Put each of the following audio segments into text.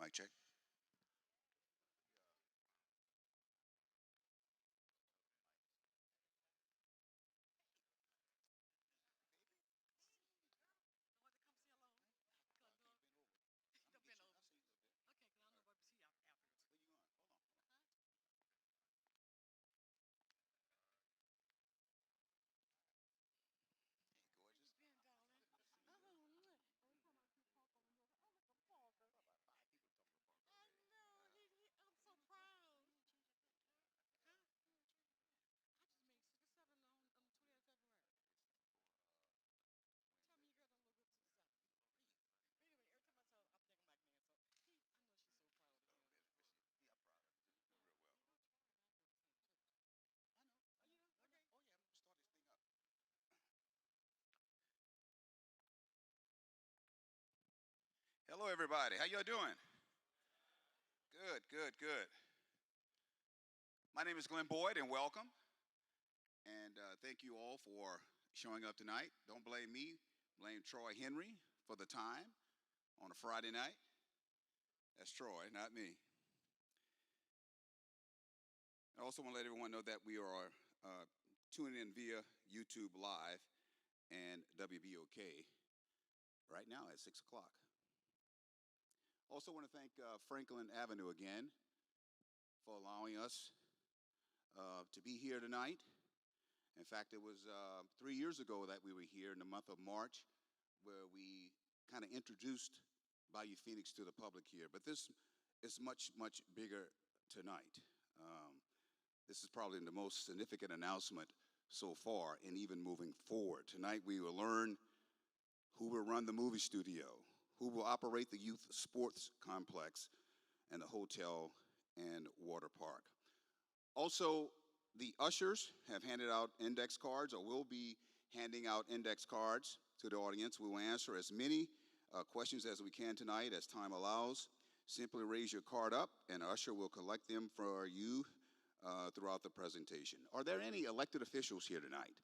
Mic check. Hello, everybody. How y'all doing? Good, good, good. My name is Glenn Boyd, and welcome. And thank you all for showing up tonight. Don't blame me. Blame Troy Henry for the time on a Friday night. That's Troy, not me. I also want to let everyone know that we are tuning in via YouTube Live and WBOK right now at 6 o'clock. Also want to thank Franklin Avenue again for allowing us to be here tonight. In fact, it was 3 years ago that we were here in the month of March where we kind of introduced Bayou Phoenix to the public here. But this is much, much bigger tonight. This is probably the most significant announcement so far and even moving forward. Tonight we will learn who will run the movie studio, who will operate the youth sports complex and the hotel and water park. Also, the ushers have handed out index cards or will be handing out index cards to the audience. We will answer as many questions as we can tonight as time allows. Simply raise your card up and usher will collect them for you throughout the presentation. Are there any elected officials here tonight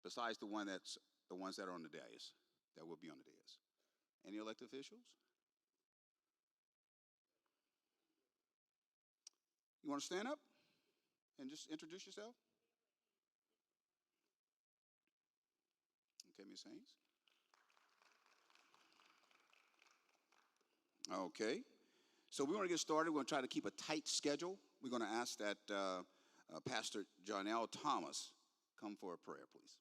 besides the ones that are on the dais, that will be on the dais? Any elected officials? You want to stand up and just introduce yourself? Okay, Ms. Haynes. Okay. So we want to get started. We're going to try to keep a tight schedule. We're going to ask that Pastor Jarnell Thomas come for a prayer, please.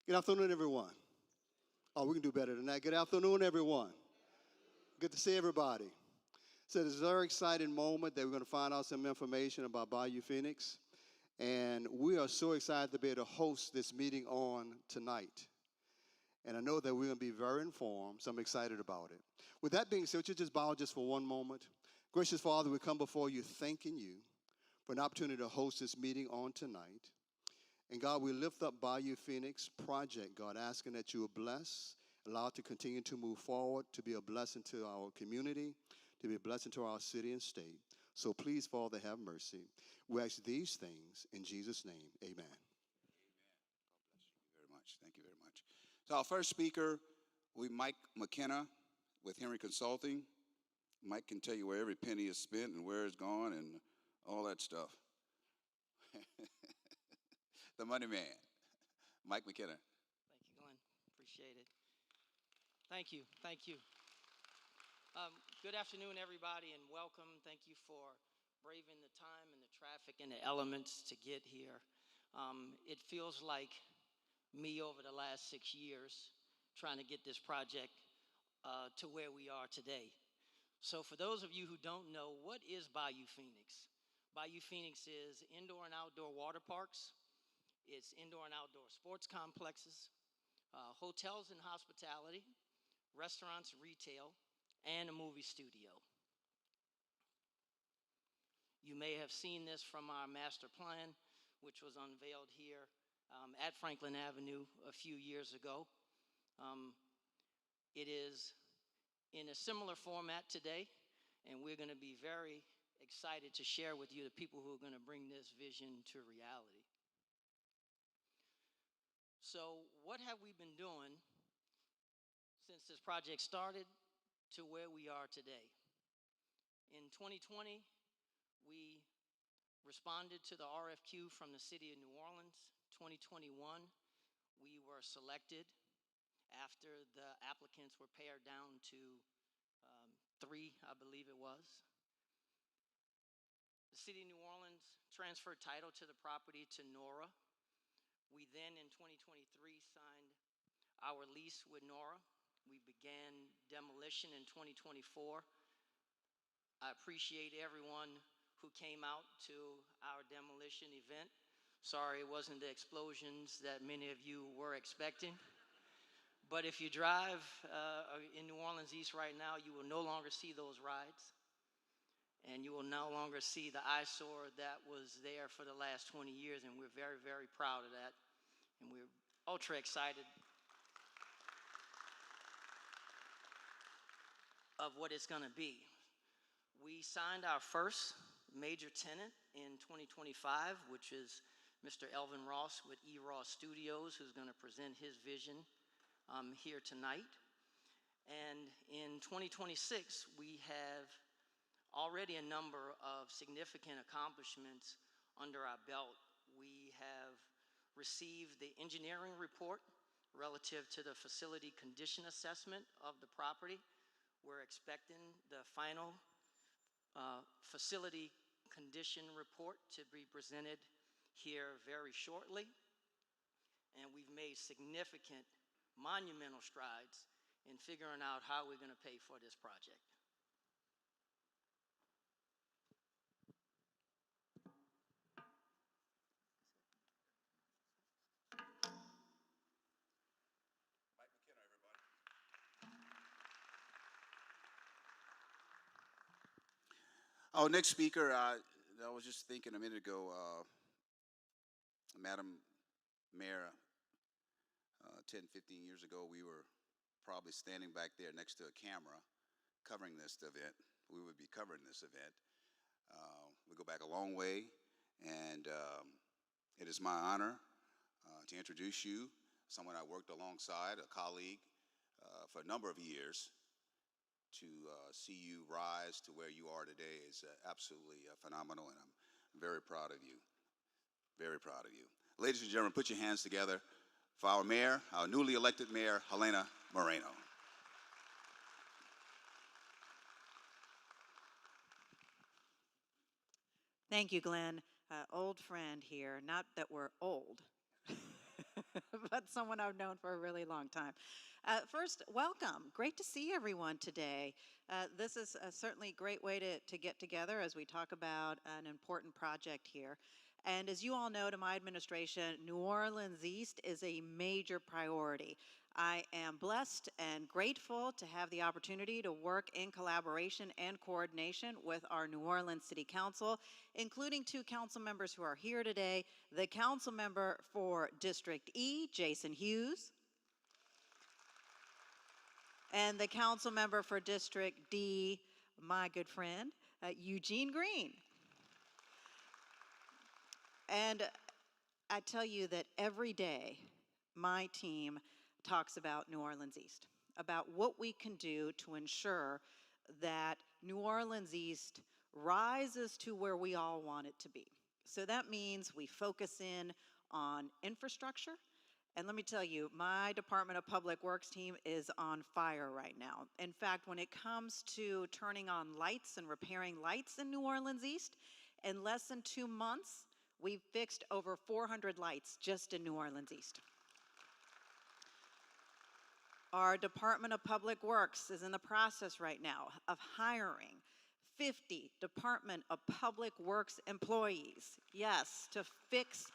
Good afternoon, everyone. Oh, we can do better than that. Good afternoon, everyone. Good to see everybody. So this is a very exciting moment that we're going to find out some information about Bayou Phoenix. And we are so excited to be able to host this meeting on tonight. And I know that we're going to be very informed, so I'm excited about it. With that being said, would you just bow just for one moment? Gracious Father, we come before you thanking you for an opportunity to host this meeting on tonight. And God, we lift up Bayou Phoenix Project, God, asking that you will bless, allow it to continue to move forward, to be a blessing to our community, to be a blessing to our city and state. So please, Father, have mercy. We ask these things in Jesus' name. Amen. Thank you very much. Thank you very much. So our first speaker will be Mike McKenna with Henry Consulting. Mike can tell you where every penny is spent and where it's gone and all that stuff. The money man, Mike McKenna. Thank you, Glenn. Appreciate it. Thank you. Thank you. Good afternoon, everybody, and welcome. Thank you for braving the time and the traffic and the elements to get here. It feels like me over the last 6 years trying to get this project to where we are today. So for those of you who don't know, what is Bayou Phoenix? Bayou Phoenix is indoor and outdoor water parks. It's indoor and outdoor sports complexes, hotels and hospitality, restaurants, retail, and a movie studio. You may have seen this from our master plan, which was unveiled here at Franklin Avenue a few years ago. It is in a similar format today, and we're going to be very excited to share with you the people who are going to bring this vision to reality. So what have we been doing since this project started to where we are today? In 2020, we responded to the RFQ from the city of New Orleans. 2021, we were selected after the applicants were pared down to 3, I believe it was. The city of New Orleans transferred title to the property to Nora. We then, in 2023, signed our lease with Nora. We began demolition in 2024. I appreciate everyone who came out to our demolition event. Sorry it wasn't the explosions that many of you were expecting. But if you drive in New Orleans East right now, you will no longer see those rides. And you will no longer see the eyesore that was there for the last 20 years. And we're very, very proud of that. And we're ultra excited of what it's going to be. We signed our first major tenant in 2025, which is Mr. Elvin Ross with E-Ross Studios, who's going to present his vision here tonight. And in 2026, we have already a number of significant accomplishments under our belt. We have received the engineering report relative to the facility condition assessment of the property. We're expecting the final facility condition report to be presented here very shortly. And we've made significant, monumental strides in figuring out how we're going to pay for this project. Our next speaker, I was just thinking a minute ago, Madam Mayor, 10, 15 years ago, we were probably standing back there next to a camera covering this event. We would be covering this event. We go back a long way, and it is my honor to introduce you, someone I worked alongside, a colleague for a number of years. To see you rise to where you are today is absolutely phenomenal, and I'm very proud of you. Very proud of you. Ladies and gentlemen, put your hands together for our mayor, our newly elected mayor, Helena Moreno. Thank you, Glenn. Old friend here. Not that we're old, but someone I've known for a really long time. First, welcome. Great to see everyone today. This is certainly a great way to get together as we talk about an important project here. And as you all know, to my administration, New Orleans East is a major priority. I am blessed and grateful to have the opportunity to work in collaboration and coordination with our New Orleans City Council, including 2 council members who are here today, the council member for District E, Jason Hughes, and the council member for District D, my good friend, Eugene Green. And I tell you that every day, my team talks about New Orleans East, about what we can do to ensure that New Orleans East rises to where we all want it to be. So that means we focus in on infrastructure. And let me tell you, my Department of Public Works team is on fire right now. In fact, when it comes to turning on lights and repairing lights in New Orleans East, in less than 2 months, we've fixed over 400 lights just in New Orleans East. Our Department of Public Works is in the process right now of hiring 50 Department of Public Works employees, yes, to fix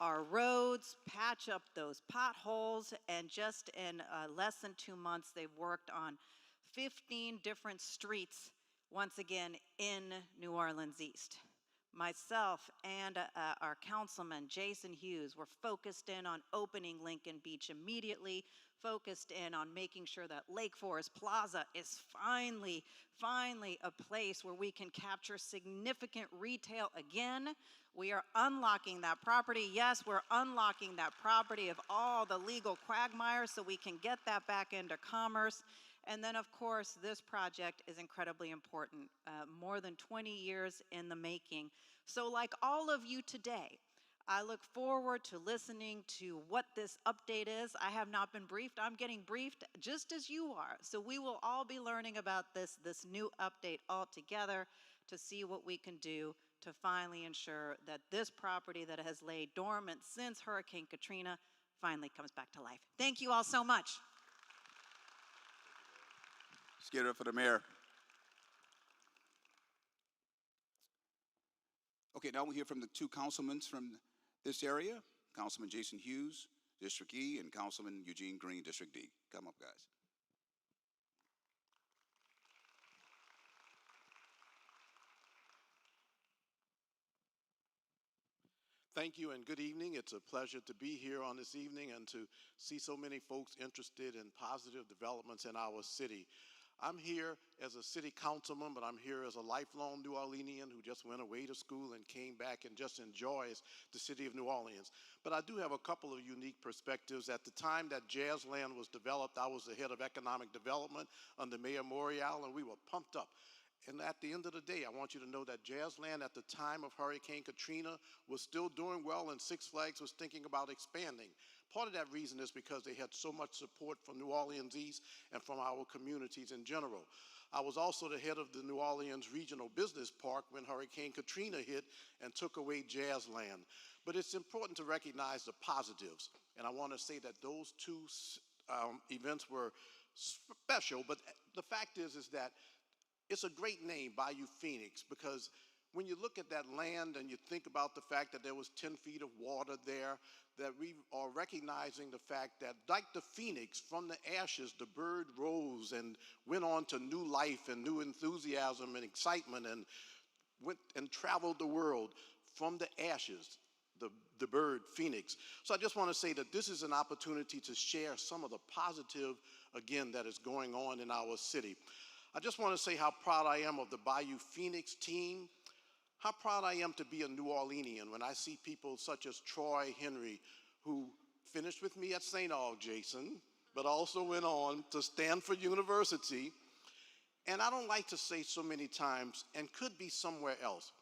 our roads, patch up those potholes, and just in less than 2 months, they've worked on 15 different streets, once again, in New Orleans East. Myself and our councilman, Jason Hughes, were focused in on opening Lincoln Beach immediately, focused in on making sure that Lake Forest Plaza is finally a place where we can capture significant retail again We are unlocking that property. Yes, we're unlocking that property of all the legal quagmire so we can get that back into commerce. And then, of course, this project is incredibly important, more than 20 years in the making. So like all of you today, I look forward to listening to what this update is. I have not been briefed. I'm getting briefed just as you are. So we will all be learning about this new update all together to see what we can do to finally ensure that this property that has laid dormant since Hurricane Katrina finally comes back to life. Thank you all so much. Let's get it up for the mayor. Okay, now we hear from the two councilmen from this area, Councilman Jason Hughes, District E, and Councilman Eugene Green, District D. Come up, guys. Thank you and good evening. It's a pleasure to be here on this evening and to see so many folks interested in positive developments in our city. I'm here as a city councilman, but I'm here as a lifelong New Orleanian who just went away to school and came back and just enjoys the city of New Orleans. But I do have a couple of unique perspectives. At the time that Jazzland was developed, I was the head of economic development under Mayor Morial, and we were pumped up. And at the end of the day, I want you to know that Jazzland at the time of Hurricane Katrina was still doing well, and Six Flags was thinking about expanding. Part of that reason is because they had so much support from New Orleans East and from our communities in general. I was also the head of the New Orleans Regional Business Park when Hurricane Katrina hit and took away Jazzland. But it's important to recognize the positives, and I want to say that those two events were special, but the fact is that it's a great name, Bayou Phoenix, because when you look at that land and you think about the fact that there was 10 feet of water there, that we are recognizing the fact that like the phoenix, from the ashes, the bird rose and went on to new life and new enthusiasm and excitement and went and traveled the world from the ashes, the bird phoenix. So I just want to say that this is an opportunity to share some of the positive, again, that is going on in our city. I just want to say how proud I am of the Bayou Phoenix team, how proud I am to be a New Orleanian when I see people such as Troy Henry, who finished with me at St. Aug, Jason, but also went on to Stanford University. And I don't like to say so many times, and could be somewhere else,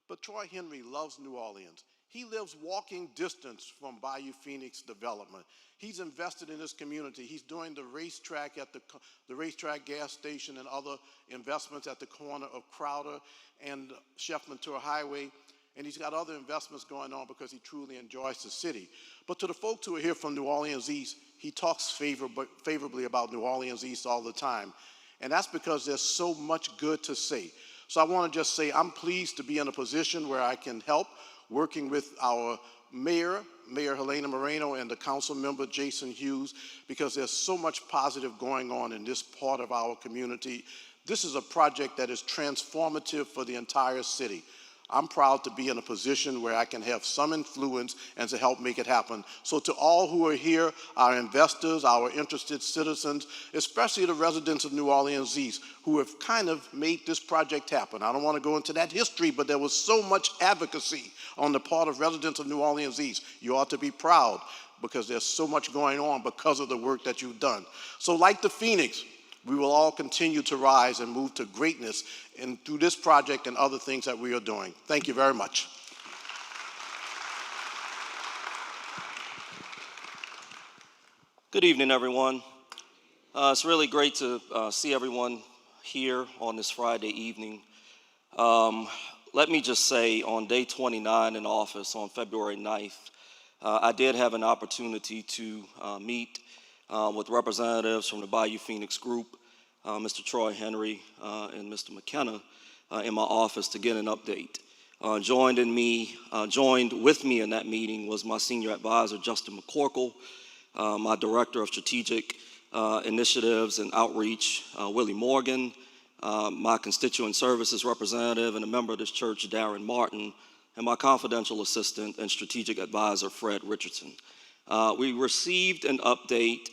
but Troy Henry loves New Orleans. He lives walking distance from Bayou Phoenix development. He's invested in this community. He's doing the racetrack at the racetrack gas station and other investments at the corner of Crowder and Chef Mentor Highway. And he's got other investments going on because he truly enjoys the city. But to the folks who are here from New Orleans East, he talks favorably about New Orleans East all the time. And that's because there's so much good to say. So I want to just say I'm pleased to be in a position where I can help working with our Mayor Helena Moreno, and the council member Jason Hughes, because there's so much positive going on in this part of our community. This is a project that is transformative for the entire city. I'm proud to be in a position where I can have some influence and to help make it happen. So to all who are here, our investors, our interested citizens, especially the residents of New Orleans East, who have kind of made this project happen. I don't want to go into that history, but there was so much advocacy on the part of residents of New Orleans East. You ought to be proud because there's so much going on because of the work that you've done. So like the Phoenix, we will all continue to rise and move to greatness through this project and other things that we are doing. Thank you very much. Good evening, everyone. It's really great to see everyone here on this Friday evening. Let me just say, on day 29 in office, on February 9th, I did have an opportunity to meet with representatives from the Bayou Phoenix Group, Mr. Troy Henry and Mr. McKenna, in my office to get an update. Joined with me in that meeting was my senior advisor, Justin McCorkle, my director of strategic initiatives and outreach, Willie Morgan, my constituent services representative and a member of this church, Darren Martin, and my confidential assistant and strategic advisor, Fred Richardson. We received an update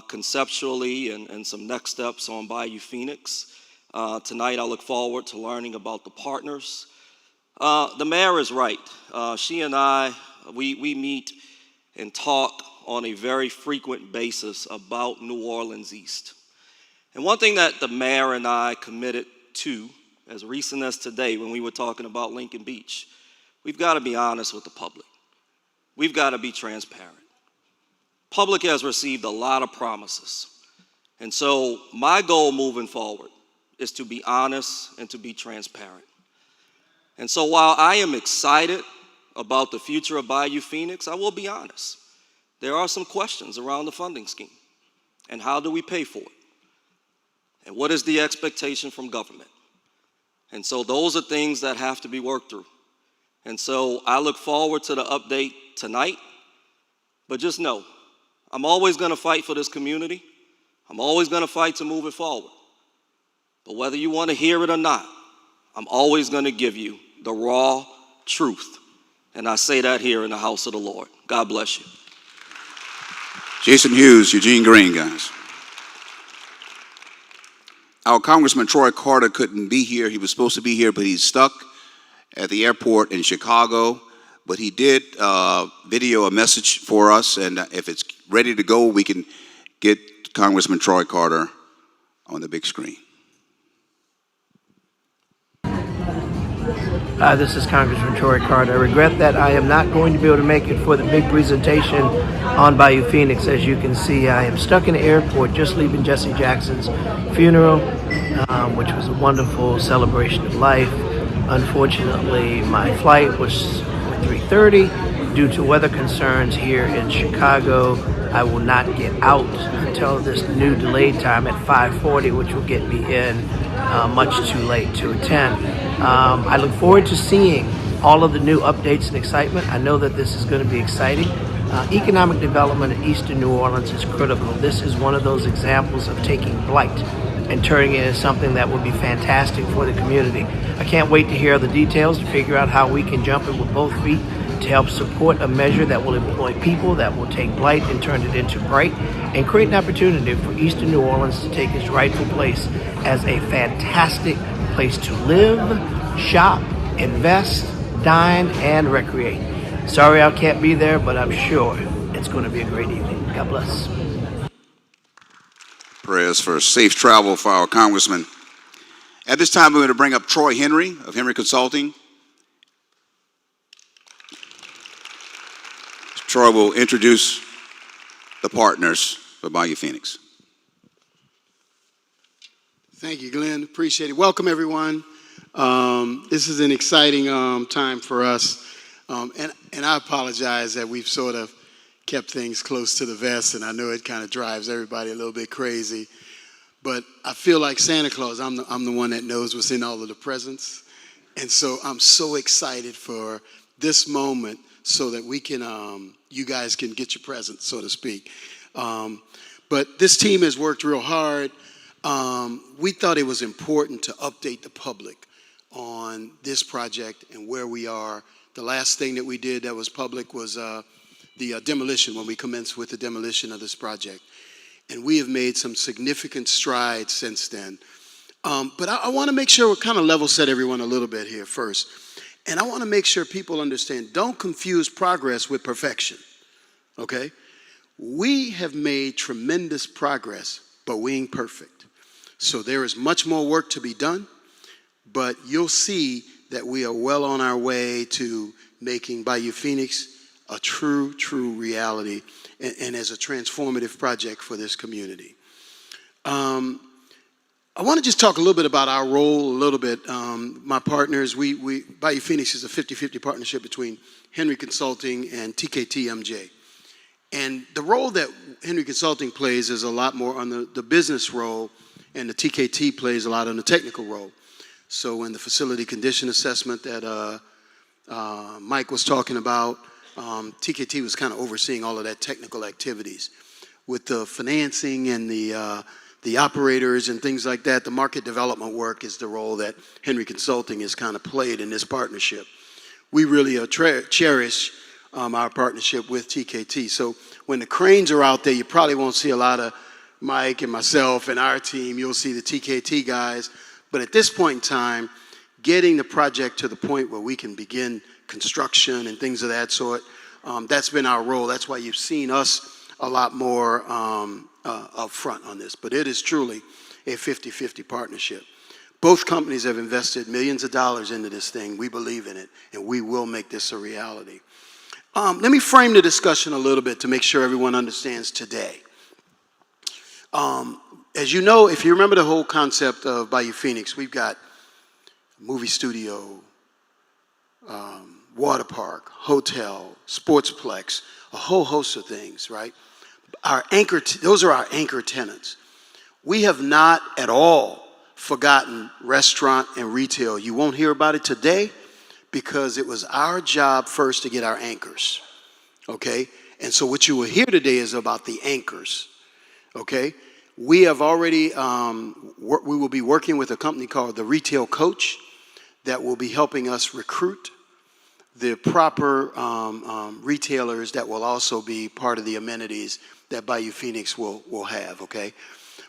conceptually and some next steps on Bayou Phoenix. Tonight I look forward to learning about the partners, The mayor is right. She and I, we meet and talk on a very frequent basis about New Orleans East. And one thing that the mayor and I committed to, as recent as today when we were talking about Lincoln Beach, we've got to be honest with the public. We've got to be transparent. Public has received a lot of promises. And so my goal moving forward is to be honest and to be transparent. And so while I am excited about the future of Bayou Phoenix, I will be honest. There are some questions around the funding scheme. And how do we pay for it? And what is the expectation from government? And so those are things that have to be worked through. And so I look forward to the update tonight. But just know, I'm always going to fight for this community. I'm always going to fight to move it forward. But whether you want to hear it or not, I'm always going to give you the raw truth. And I say that here in the house of the Lord. God bless you. Jason Hughes, Eugene Green, guys. Our Congressman Troy Carter couldn't be here. He was supposed to be here, but he's stuck at the airport in Chicago. But he did video a message for us, and if it's ready to go, we can get Congressman Troy Carter on the big screen. Hi, this is Congressman Troy Carter. I regret that I am not going to be able to make it for the big presentation on Bayou Phoenix. As you can see, I am stuck in the airport just leaving Jesse Jackson's funeral, which was a wonderful celebration of life. Unfortunately, my flight was 3:30. Due to weather concerns here in Chicago, I will not get out until this new delayed time at 5:40, which will get me in much too late to attend. I look forward to seeing all of the new updates and excitement. I know that this is going to be exciting. Economic development in eastern New Orleans is critical. This is one of those examples of taking blight and turning it into something that would be fantastic for the community. I can't wait to hear the details to figure out how we can jump in with both feet to help support a measure that will employ people, that will take blight and turn it into bright, and create an opportunity for eastern New Orleans to take its rightful place as a fantastic place to live, shop, invest, dine, and recreate. Sorry I can't be there, but I'm sure it's going to be a great evening. God bless. Prayers for safe travel for our Congressman. At this time, we're going to bring up Troy Henry of Henry Consulting. Troy will introduce the partners for Bayou Phoenix. Thank you, Glenn. Appreciate it. Welcome, everyone. This is an exciting time for us. And I apologize that we've sort of kept things close to the vest, and I know it kind of drives everybody a little bit crazy. But I feel like Santa Claus. I'm the one that knows what's in all of the presents. And so I'm so excited for this moment so that we can, you guys can get your presents, so to speak. But this team has worked real hard. We thought it was important to update the public on this project and where we are. The last thing that we did that was public was the demolition, when we commenced with the demolition of this project. And we have made some significant strides since then. But I want to make sure we kind of level set everyone a little bit here first. And I want to make sure people understand, don't confuse progress with perfection, okay? We have made tremendous progress, but we ain't perfect. So there is much more work to be done, but you'll see that we are well on our way to making Bayou Phoenix a true reality and as a transformative project for this community. I want to just talk a little bit about our role a little bit. My partners, Bayou Phoenix is a 50-50 partnership between Henry Consulting and TKT MJ. And the role that Henry Consulting plays is a lot more on the business role, and the TKT plays a lot on the technical role. So in the facility condition assessment that Mike was talking about, TKT was kind of overseeing all of that technical activities. With the financing and the operators and things like that, the market development work is the role that Henry Consulting has kind of played in this partnership. We really cherish our partnership with TKT. So when the cranes are out there, you probably won't see a lot of Mike and myself and our team. You'll see the TKT guys. But at this point in time, getting the project to the point where we can begin construction and things of that sort. That's been our role. That's why you've seen us a lot more up front on this. But it is truly a 50-50 partnership. Both companies have invested millions of dollars into this thing. We believe in it, and we will make this a reality. Let me frame the discussion a little bit to make sure everyone understands today. As you know, if you remember the whole concept of Bayou Phoenix, we've got movie studio, water park, hotel, sportsplex, a whole host of things, right? Those are our anchor tenants. We have not at all forgotten restaurant and retail. You won't hear about it today because it was our job first to get our anchors, okay? And so what you will hear today is about the anchors, okay? We have already, we will be working with a company called The Retail Coach that will be helping us recruit the proper retailers that will also be part of the amenities that Bayou Phoenix will have, okay?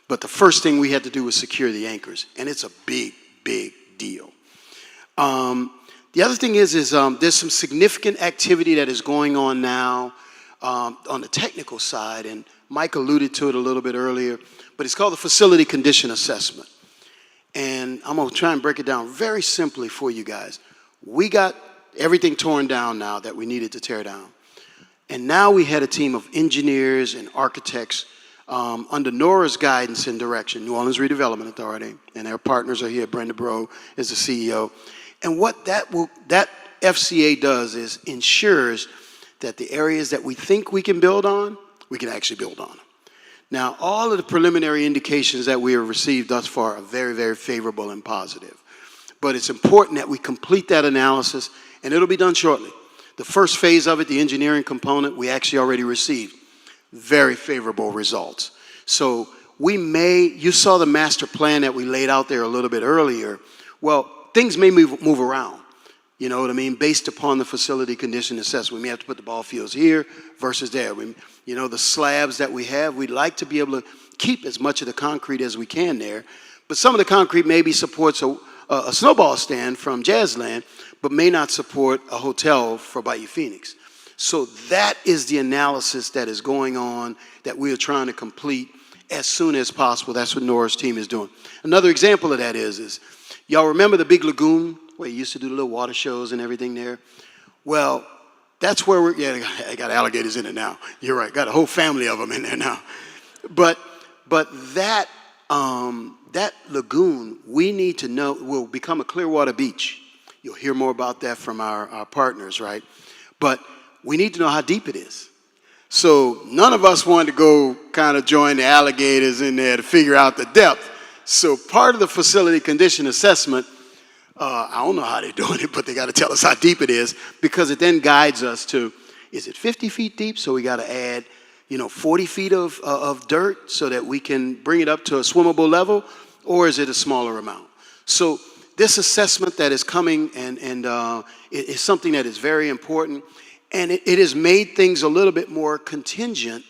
But the first thing we had to do was secure the anchors, and it's a big, big deal. The other thing is there's some significant activity that is going on now on the technical side, and Mike alluded to it a little bit earlier, but it's called the Facility Condition Assessment. And I'm going to try and break it down very simply for you guys. We got everything torn down now that we needed to tear down. And now we had a team of engineers and architects under Nora's guidance and direction, New Orleans Redevelopment Authority, and our partners are here. Brenda Bro is the CEO. And what that FCA does is ensures that the areas that we think we can build on, we can actually build on. Now, all of the preliminary indications that we have received thus far are very, very favorable and positive. But it's important that we complete that analysis, and it'll be done shortly. The first phase of it, the engineering component, we actually already received very favorable results. So you saw the master plan that we laid out there a little bit earlier. Well, things may move around, you know what I mean, based upon the facility condition assessment. We may have to put the ball fields here versus there. The slabs that we have, we'd like to be able to keep as much of the concrete as we can there. But some of the concrete maybe supports a snowball stand from Jazzland, but may not support a hotel for Bayou Phoenix. So that is the analysis that is going on that we are trying to complete as soon as possible. That's what Nora's team is doing. Another example of that is y'all remember the big lagoon where you used to do the little water shows and everything there? Well, that's where I got alligators in it now. You're right, got a whole family of them in there now. But that lagoon, we need to know, will become a Clearwater beach. You'll hear more about that from our partners, right? But we need to know how deep it is. So none of us wanted to go kind of join the alligators in there to figure out the depth. So part of the facility condition assessment, I don't know how they're doing it, but they got to tell us how deep it is because it then guides us to, is it 50 feet deep? So we got to add, 40 feet of dirt so that we can bring it up to a swimmable level, or is it a smaller amount? So this assessment that is coming and it is something that is very important. And it has made things a little bit more contingent.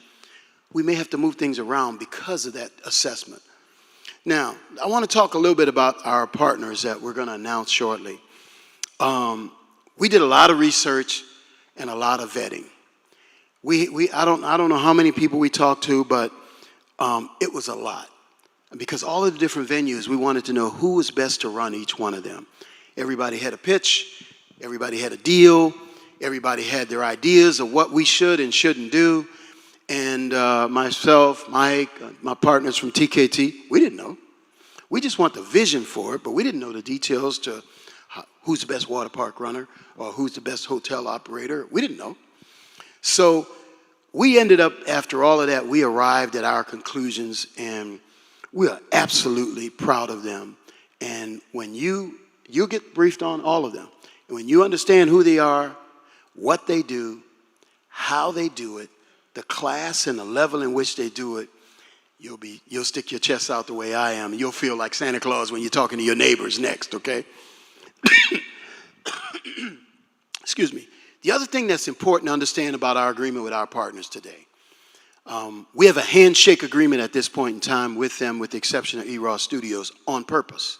We may have to move things around because of that assessment. Now, I want to talk a little bit about our partners that we're going to announce shortly. We did a lot of research and a lot of vetting. I don't know how many people we talked to, but it was a lot. Because all of the different venues, we wanted to know who was best to run each one of them. Everybody had a pitch. Everybody had a deal. Everybody had their ideas of what we should and shouldn't do. And myself, Mike, my partners from TKT, we didn't know. We just want the vision for it, but we didn't know the details to who's the best water park runner or who's the best hotel operator. We didn't know. So we ended up, after all of that, we arrived at our conclusions, and we are absolutely proud of them. And when you get briefed on all of them, and when you understand who they are, what they do, how they do it, the class and the level in which they do it, you'll stick your chest out the way I am, and you'll feel like Santa Claus when you're talking to your neighbors next, okay? Excuse me. The other thing that's important to understand about our agreement with our partners today, we have a handshake agreement at this point in time with them, with the exception of E-Raw Studios, on purpose.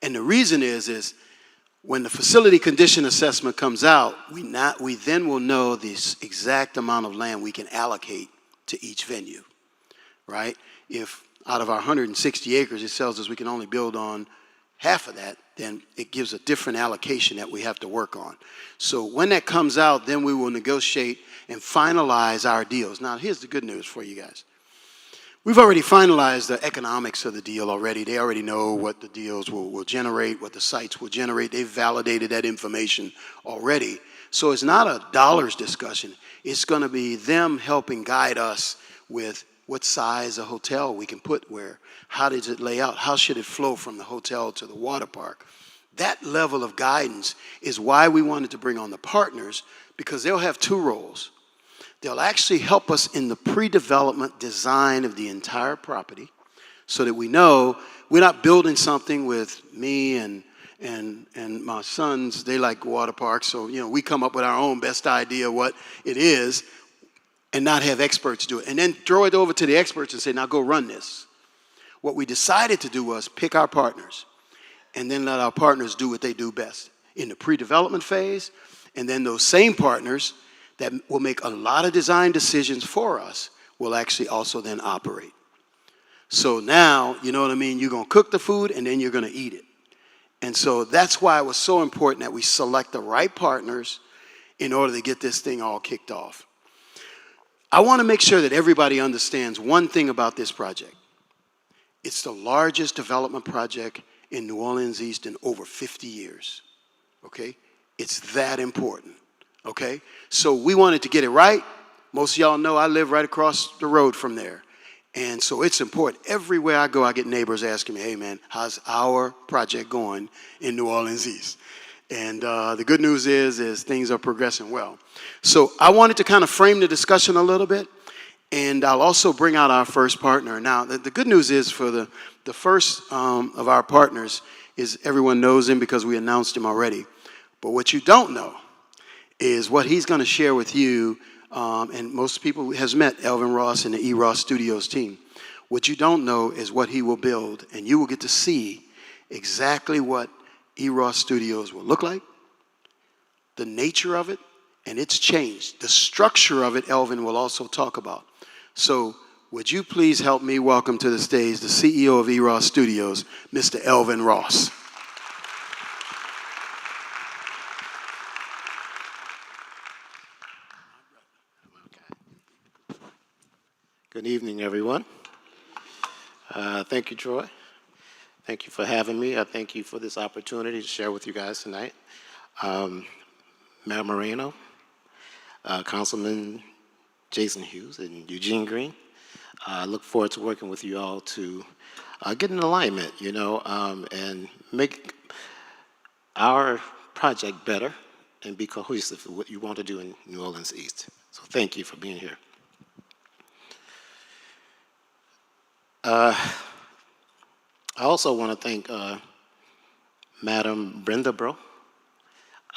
And the reason is When the facility condition assessment comes out, we then will know the exact amount of land we can allocate to each venue, right? If out of our 160 acres, it tells us we can only build on half of that, then it gives a different allocation that we have to work on. So when that comes out, then we will negotiate and finalize our deals. Now, here's the good news for you guys. We've already finalized the economics of the deal already. They already know what the deals will generate, what the sites will generate. They've validated that information already. So it's not a dollars discussion. It's going to be them helping guide us with what size a hotel we can put where. How does it lay out? How should it flow from the hotel to the water park? That level of guidance is why we wanted to bring on the partners, because they'll have two roles. They'll actually help us in the pre-development design of the entire property so that we know we're not building something with me and my sons. They like water parks, so we come up with our own best idea what it is and not have experts do it. And then throw it over to the experts and say, now go run this. What we decided to do was pick our partners and then let our partners do what they do best in the pre-development phase, and then those same partners that will make a lot of design decisions for us will actually also then operate. So now, you know what I mean, you're going to cook the food and then you're going to eat it. And so that's why it was so important that we select the right partners in order to get this thing all kicked off. I want to make sure that everybody understands one thing about this project. It's the largest development project in New Orleans East in over 50 years, okay? It's that important. Okay, so we wanted to get it right. Most of y'all know I live right across the road from there. And so it's important. Everywhere I go, I get neighbors asking me, hey man, how's our project going in New Orleans East? And the good news is things are progressing well. So I wanted to kind of frame the discussion a little bit, and I'll also bring out our first partner. Now, the good news is for the first of our partners is everyone knows him because we announced him already. But what you don't know is what he's going to share with you, and most people has met Elvin Ross and the E. Ross Studios team. What you don't know is what he will build, and you will get to see exactly what E. Ross Studios will look like, the nature of it, and it's changed. The structure of it, Elvin will also talk about. So would you please help me welcome to the stage the CEO of E. Ross Studios, Mr. Elvin Ross. Good evening, everyone. Thank you, Troy. Thank you for having me. I thank you for this opportunity to share with you guys tonight. Mayor Moreno, Councilman Jason Hughes, and Eugene Green. I look forward to working with you all to get in alignment, and make our project better and be cohesive with what you want to do in New Orleans East. So thank you for being here. I also want to thank Madam Brenda Bro.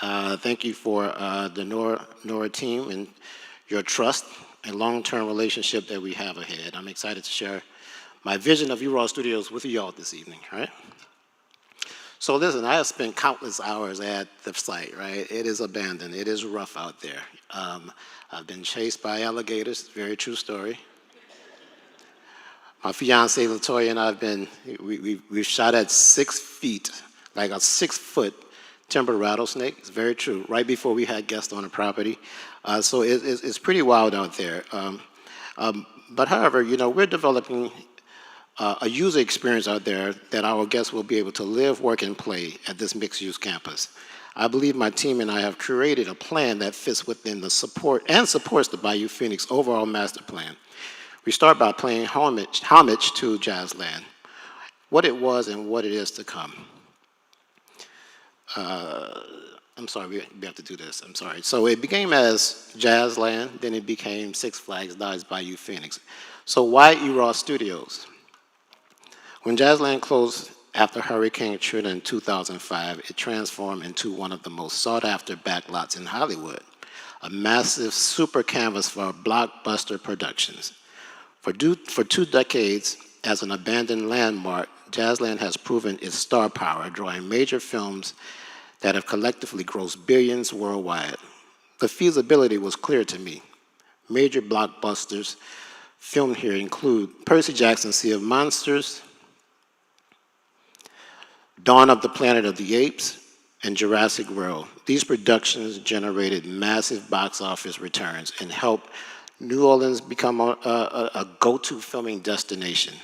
Thank you for the NORA team and your trust and long-term relationship that we have ahead. I'm excited to share my vision of E-Raw Studios with you all this evening, right? So listen, I have spent countless hours at the site, right? It is abandoned. It is rough out there. I've been chased by alligators, very true story. My fiance Latoya and I have been, we've shot at 6 feet, like a 6-foot timber rattlesnake. It's very true, right before we had guests on the property. So it's pretty wild out there. But however, we're developing a user experience out there that our guests will be able to live, work, and play at this mixed-use campus. I believe my team and I have curated a plan that fits within the support and supports the Bayou Phoenix overall master plan. We start by paying homage to Jazzland, what it was and what it is to come. I'm sorry, we have to do this, I'm sorry. So it became as Jazzland, then it became Six Flags Dives Bayou Phoenix. So why E-Raw Studios? When Jazzland closed after Hurricane Katrina in 2005, it transformed into one of the most sought-after backlots in Hollywood, a massive super canvas for blockbuster productions. For 2 decades, as an abandoned landmark, Jazzland has proven its star power, drawing major films that have collectively grossed billions worldwide. The feasibility was clear to me. Major blockbusters filmed here include Percy Jackson's Sea of Monsters, Dawn of the Planet of the Apes, and Jurassic World. These productions generated massive box office returns and helped New Orleans become a go-to filming destination.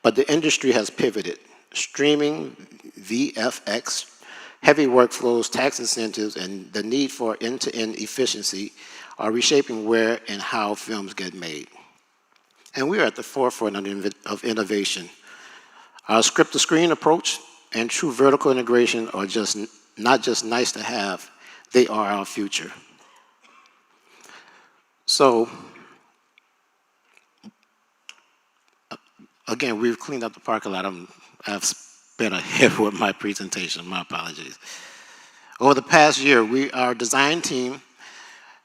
But the industry has pivoted. Streaming, VFX, heavy workflows, tax incentives, and the need for end-to-end efficiency are reshaping where and how films get made. And we are at the forefront of innovation. Our script-to-screen approach and true vertical integration are not just nice to have, they are our future. So, again, we've cleaned up the parking lot. I've been ahead with my presentation, my apologies. Over the past year, our design team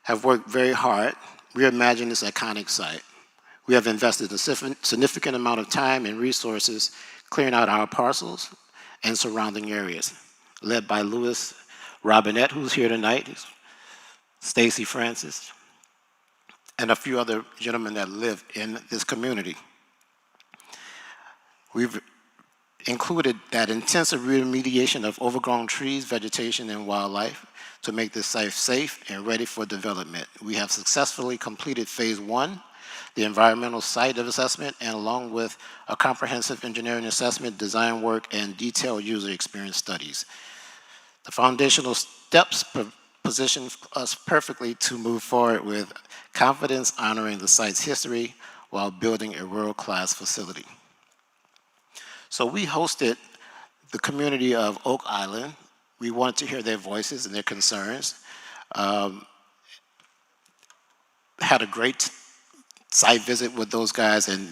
have worked very hard reimagining this iconic site. We have invested a significant amount of time and resources clearing out our parcels and surrounding areas, led by Louis Robinette, who's here tonight, Stacy Francis, and a few other gentlemen that live in this community. We've included that intensive remediation of overgrown trees, vegetation, and wildlife to make this site safe and ready for development. We have successfully completed phase 1, the environmental site assessment, and along with a comprehensive engineering assessment, design work, and detailed user experience studies. The foundational steps position us perfectly to move forward with confidence, honoring the site's history while building a world-class facility. So we hosted the community of Oak Island. We wanted to hear their voices and their concerns. Had a great site visit with those guys, and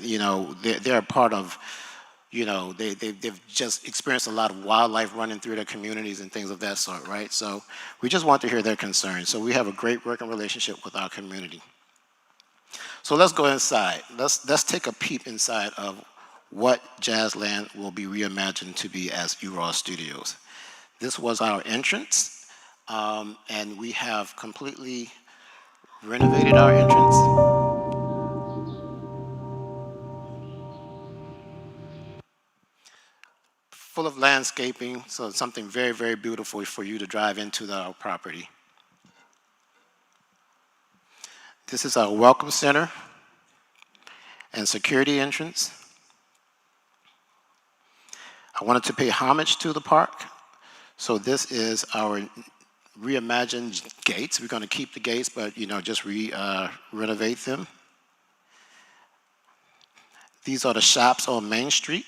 they're a part of, they've just experienced a lot of wildlife running through their communities and things of that sort, right? So we just want to hear their concerns. So we have a great working relationship with our community. So let's go inside. Let's take a peep inside of what Jazzland will be reimagined to be as URAW Studios. This was our entrance, and we have completely renovated our entrance. Full of landscaping, so it's something very, very beautiful for you to drive into our property. This is our welcome center and security entrance. I wanted to pay homage to the park, so this is our reimagined gates. We're going to keep the gates, but just renovate them. These are the shops on Main Street.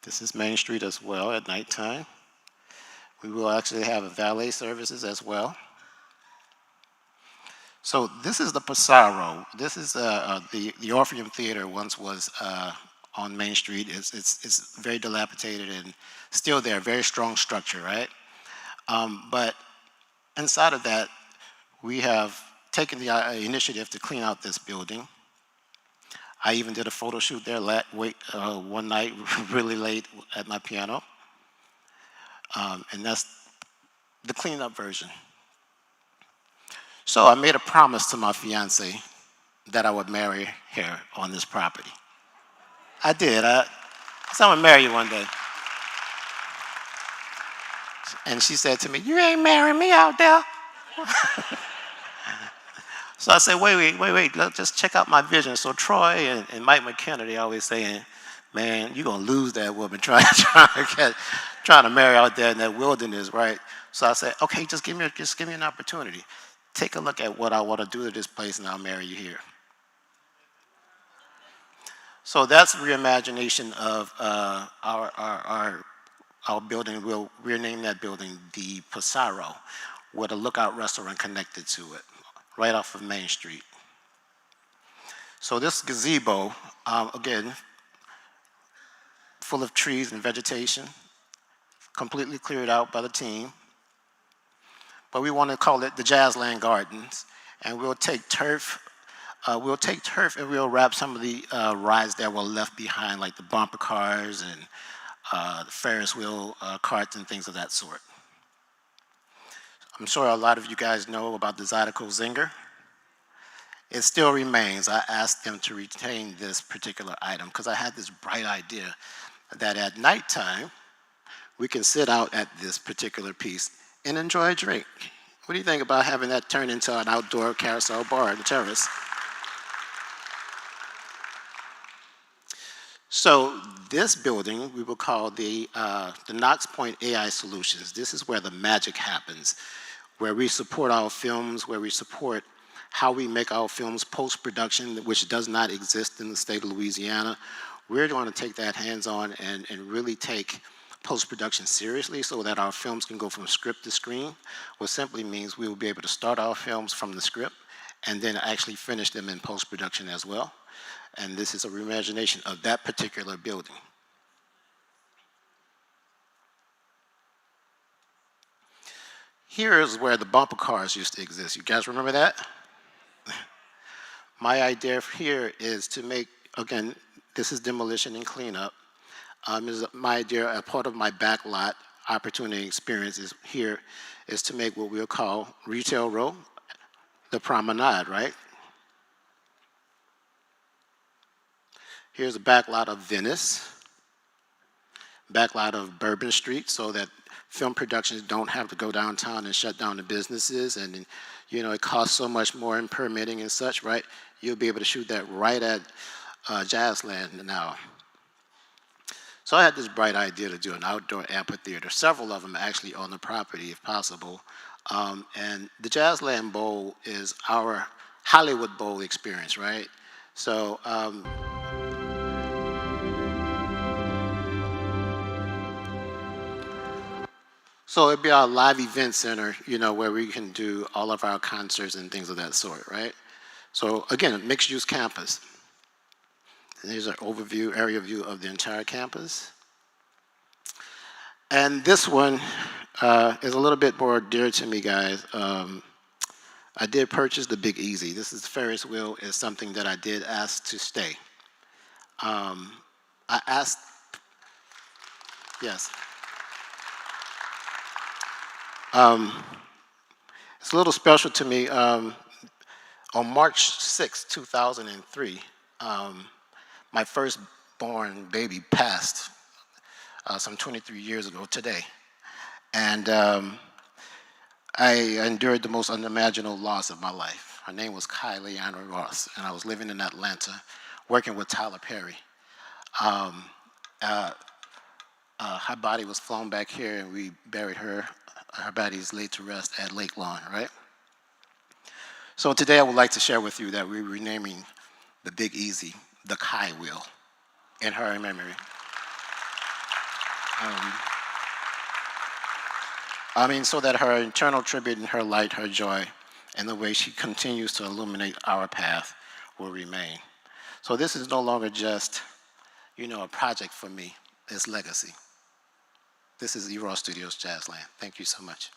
This is Main Street as well at nighttime. We will actually have valet services as well. So this is the Pissarro. This is the Orpheum Theater once was on Main Street. It's very dilapidated and still there, very strong structure, right? But inside of that, we have taken the initiative to clean out this building. I even did a photo shoot there one night, really late at my piano. And that's the cleanup version. So I made a promise to my fiance that I would marry her on this property. I did. I said, I'm gonna marry you one day. And she said to me, you ain't marrying me out there. So I said, wait, let's just check out my vision. So Troy and Mike McKenna, they always saying, man, you're gonna lose that woman trying to marry out there in that wilderness, right? So I said, okay, just give me an opportunity. Take a look at what I want to do to this place, and I'll marry you here. So that's reimagination of our building. We'll rename that building the Pissarro, with a Lookout restaurant connected to it, right off of Main Street. So this gazebo, again, full of trees and vegetation, completely cleared out by the team. But we want to call it the Jazzland Gardens, and we'll take turf we'll take turf and we'll wrap some of the rides that were left behind, like the bumper cars and the Ferris wheel carts and things of that sort. I'm sure a lot of you guys know about the Zydeco Zinger. It still remains. I asked them to retain this particular item because I had this bright idea that at nighttime, we can sit out at this particular piece and enjoy a drink. What do you think about having that turn into an outdoor carousel bar on the terrace? So this building we will call the Knox Point AI Solutions. This is where the magic happens, where we support our films, where we support how we make our films post-production, which does not exist in the state of Louisiana. We're going to take that hands-on and really take post-production seriously so that our films can go from script to screen, which simply means we will be able to start our films from the script and then actually finish them in post-production as well. And this is a reimagination of that particular building. Here is where the bumper cars used to exist. You guys remember that? My idea here is to make, again, this is demolition and cleanup. My idea, a part of my backlot opportunity experience is here, is to make what we'll call Retail Row, the promenade, right? Here's a backlot of Venice, backlot of Bourbon Street, so that film productions don't have to go downtown and shut down the businesses, and you know it costs so much more in permitting and such, right? You'll be able to shoot that right at Jazzland now. So I had this bright idea to do an outdoor amphitheater, several of them actually on the property if possible. And the Jazzland Bowl is our Hollywood Bowl experience, right? So so it'd be our live event center, you know, where we can do all of our concerts and things of that sort, right? So again, a mixed-use campus. And here's an overview, area view of the entire campus. And this one is a little bit more dear to me, guys. I did purchase the Big Easy. This is Ferris wheel is something that I did ask to stay. I asked, yes. It's a little special to me. On March 6, 2003, my firstborn baby passed some 23 years ago today. And I endured the most unimaginable loss of my life. Her name was Kylie Anna Ross, and I was living in Atlanta, working with Tyler Perry. Her body was flown back here, and we buried her. Her body is laid to rest at Lake Lawn, right? So today I would like to share with you that we're renaming the Big Easy the Kai Wheel in her memory. So that her eternal tribute and her light, her joy, and the way she continues to illuminate our path will remain. So this is no longer just, you know, a project for me, it's legacy. This is E-Raw Studios Jazzland. Thank you so much.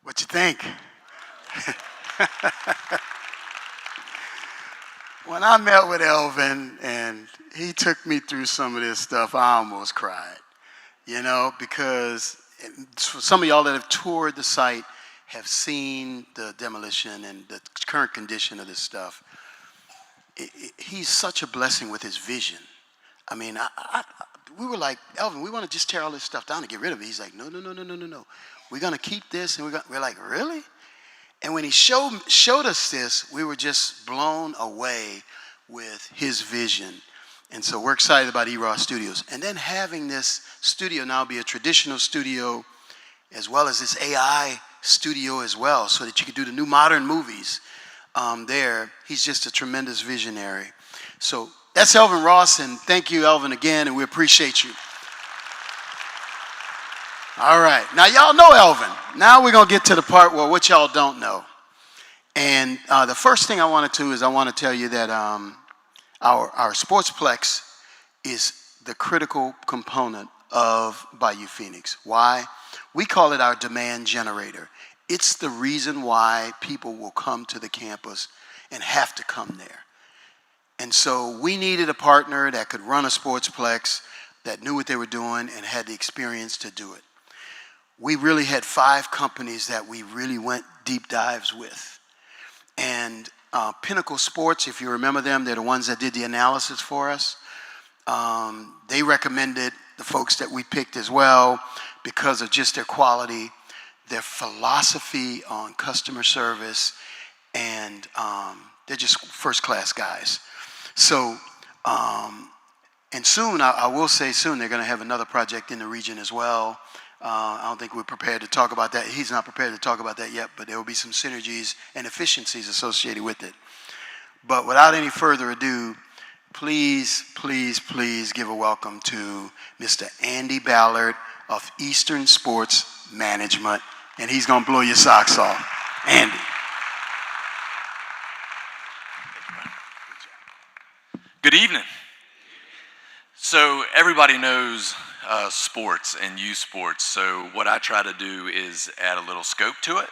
What you think? When I met with Elvin and he took me through some of this stuff, I almost cried, you know, because some of y'all that have toured the site have seen the demolition and the current condition of this stuff. He's such a blessing with his vision. I mean, we were like, Elvin, we want to just tear all this stuff down and get rid of it. He's like, no. We're going to keep this. And we're like, really? And when he showed us this, we were just blown away with his vision. And so we're excited about E-Raw Studios. And then having this studio now be a traditional studio as well as this AI studio as well, so that you could do the new modern movies there. He's just a tremendous visionary. So that's Elvin Ross, and thank you, Elvin, again, and we appreciate you. All right. Now, y'all know Elvin. Now we're going to get to the part where what y'all don't know. And the first thing I want to do is I want to tell you that Our sportsplex is the critical component of Bayou Phoenix. Why? We call it our demand generator. It's the reason why people will come to the campus and have to come there. And so we needed a partner that could run a sportsplex, that knew what they were doing and had the experience to do it. We really had 5 companies that we really went deep dives with. And Pinnacle Sports, if you remember them, they're the ones that did the analysis for us. They recommended the folks that we picked as well because of just their quality, their philosophy on customer service, and they're just first-class guys. So, and soon, I will say soon, they're going to have another project in the region as well. I don't think we're prepared to talk about that. He's not prepared to talk about that yet, but there will be some synergies and efficiencies associated with it. But without any further ado, please, please, please give a welcome to Mr. Andy Ballard of Eastern Sports Management, and he's going to blow your socks off. Andy. Good evening. So everybody knows sports and youth sports. So what I try to do is add a little scope to it,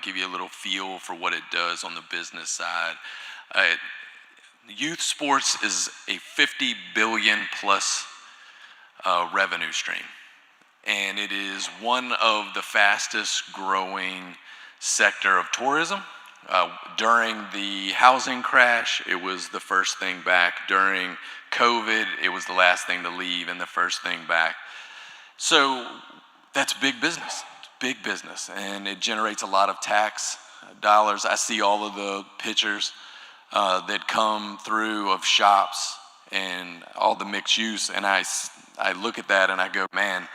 give you a little feel for what it does on the business side. Youth sports is a 50 billion plus revenue stream. And it is one of the fastest growing sector of tourism. During the housing crash, it was the first thing back. During COVID, it was the last thing to leave and the first thing back. So that's big business, big business, and it generates a lot of tax dollars. I see all of the pictures that come through of shops and all the mixed use, and I look at that and I go, man,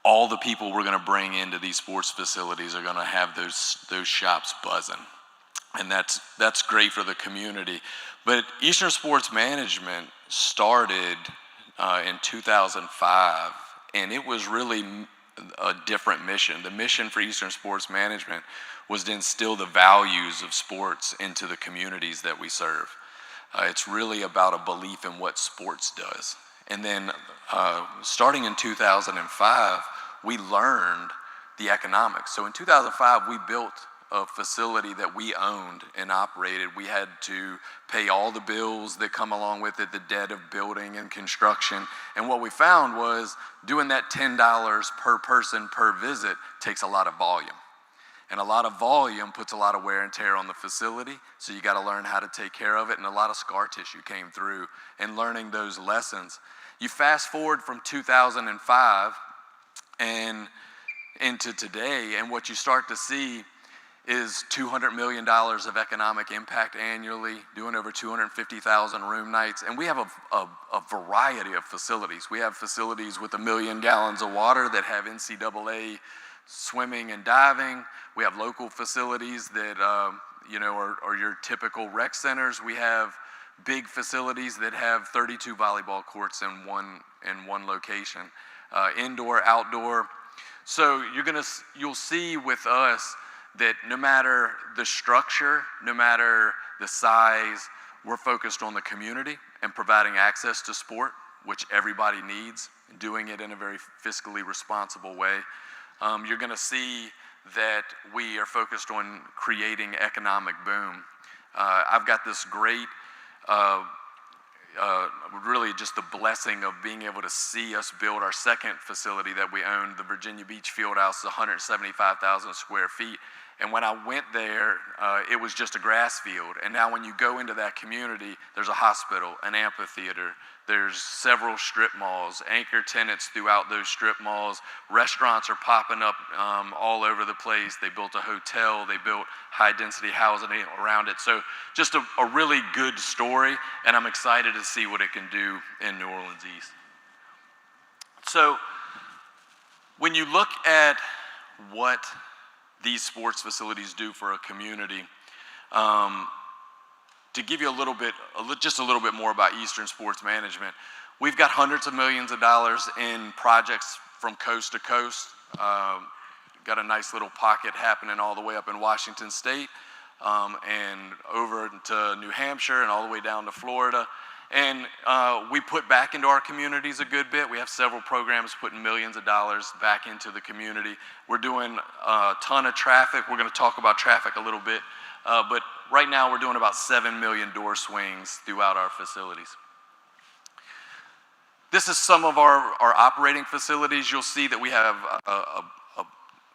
all the people we're going to bring into these sports facilities are going to have those shops buzzing, and that's great for the community. But Eastern Sports Management started in 2005, and it was really a different mission. The mission for Eastern Sports Management was to instill the values of sports into the communities that we serve. It's really about a belief in what sports does. And then starting in 2005, we learned the economics. So in 2005, we built a facility that we owned and operated. We had to pay all the bills that come along with it, the debt of building and construction. And what we found was doing that $10 per person per visit takes a lot of volume. And a lot of volume puts a lot of wear and tear on the facility, so you got to learn how to take care of it, and a lot of scar tissue came through in learning those lessons. You fast forward from 2005 and into today, and what you start to see is $200 million of economic impact annually, doing over 250,000 room nights. And we have a variety of facilities. We have facilities with 1 million gallons of water that have NCAA swimming and diving. We have local facilities that are your typical rec centers. We have big facilities that have 32 volleyball courts in one location, indoor, outdoor. So you'll see with us that no matter the structure, no matter the size, we're focused on the community and providing access to sport, which everybody needs, and doing it in a very fiscally responsible way. You're going to see that we are focused on creating economic boom. I've got this great, really just the blessing of being able to see us build our second facility that we own, the Virginia Beach Fieldhouse, is 175,000 square feet. And when I went there, it was just a grass field. And now when you go into that community, there's a hospital, an amphitheater, there's several strip malls, anchor tenants throughout those strip malls. Restaurants are popping up all over the place. They built a hotel, they built high density housing around it. So just a really good story, and I'm excited to see what it can do in New Orleans East. So when you look at what these sports facilities do for a community, to give you just a little bit more about Eastern Sports Management, we've got hundreds of millions of dollars in projects from coast to coast. Got a nice little pocket happening all the way up in Washington State. and over to New Hampshire and all the way down to Florida. And we put back into our communities a good bit. We have several programs putting millions of dollars back into the community. We're doing a ton of traffic. We're going to talk about traffic a little bit. But right now we're doing about 7 million door swings throughout our facilities. This is some of our operating facilities. You'll see that we have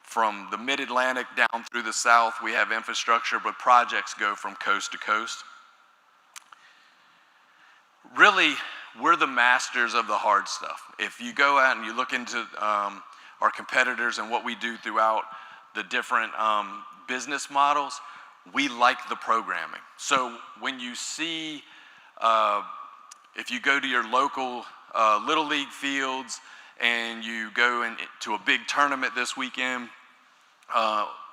from the mid-Atlantic down through the south, we have infrastructure, but projects go from coast to coast. Really, we're the masters of the hard stuff. If you go out and you look into our competitors and what we do throughout the different business models, we like the programming. So when you see, if you go to your local Little League fields and you go to a big tournament this weekend,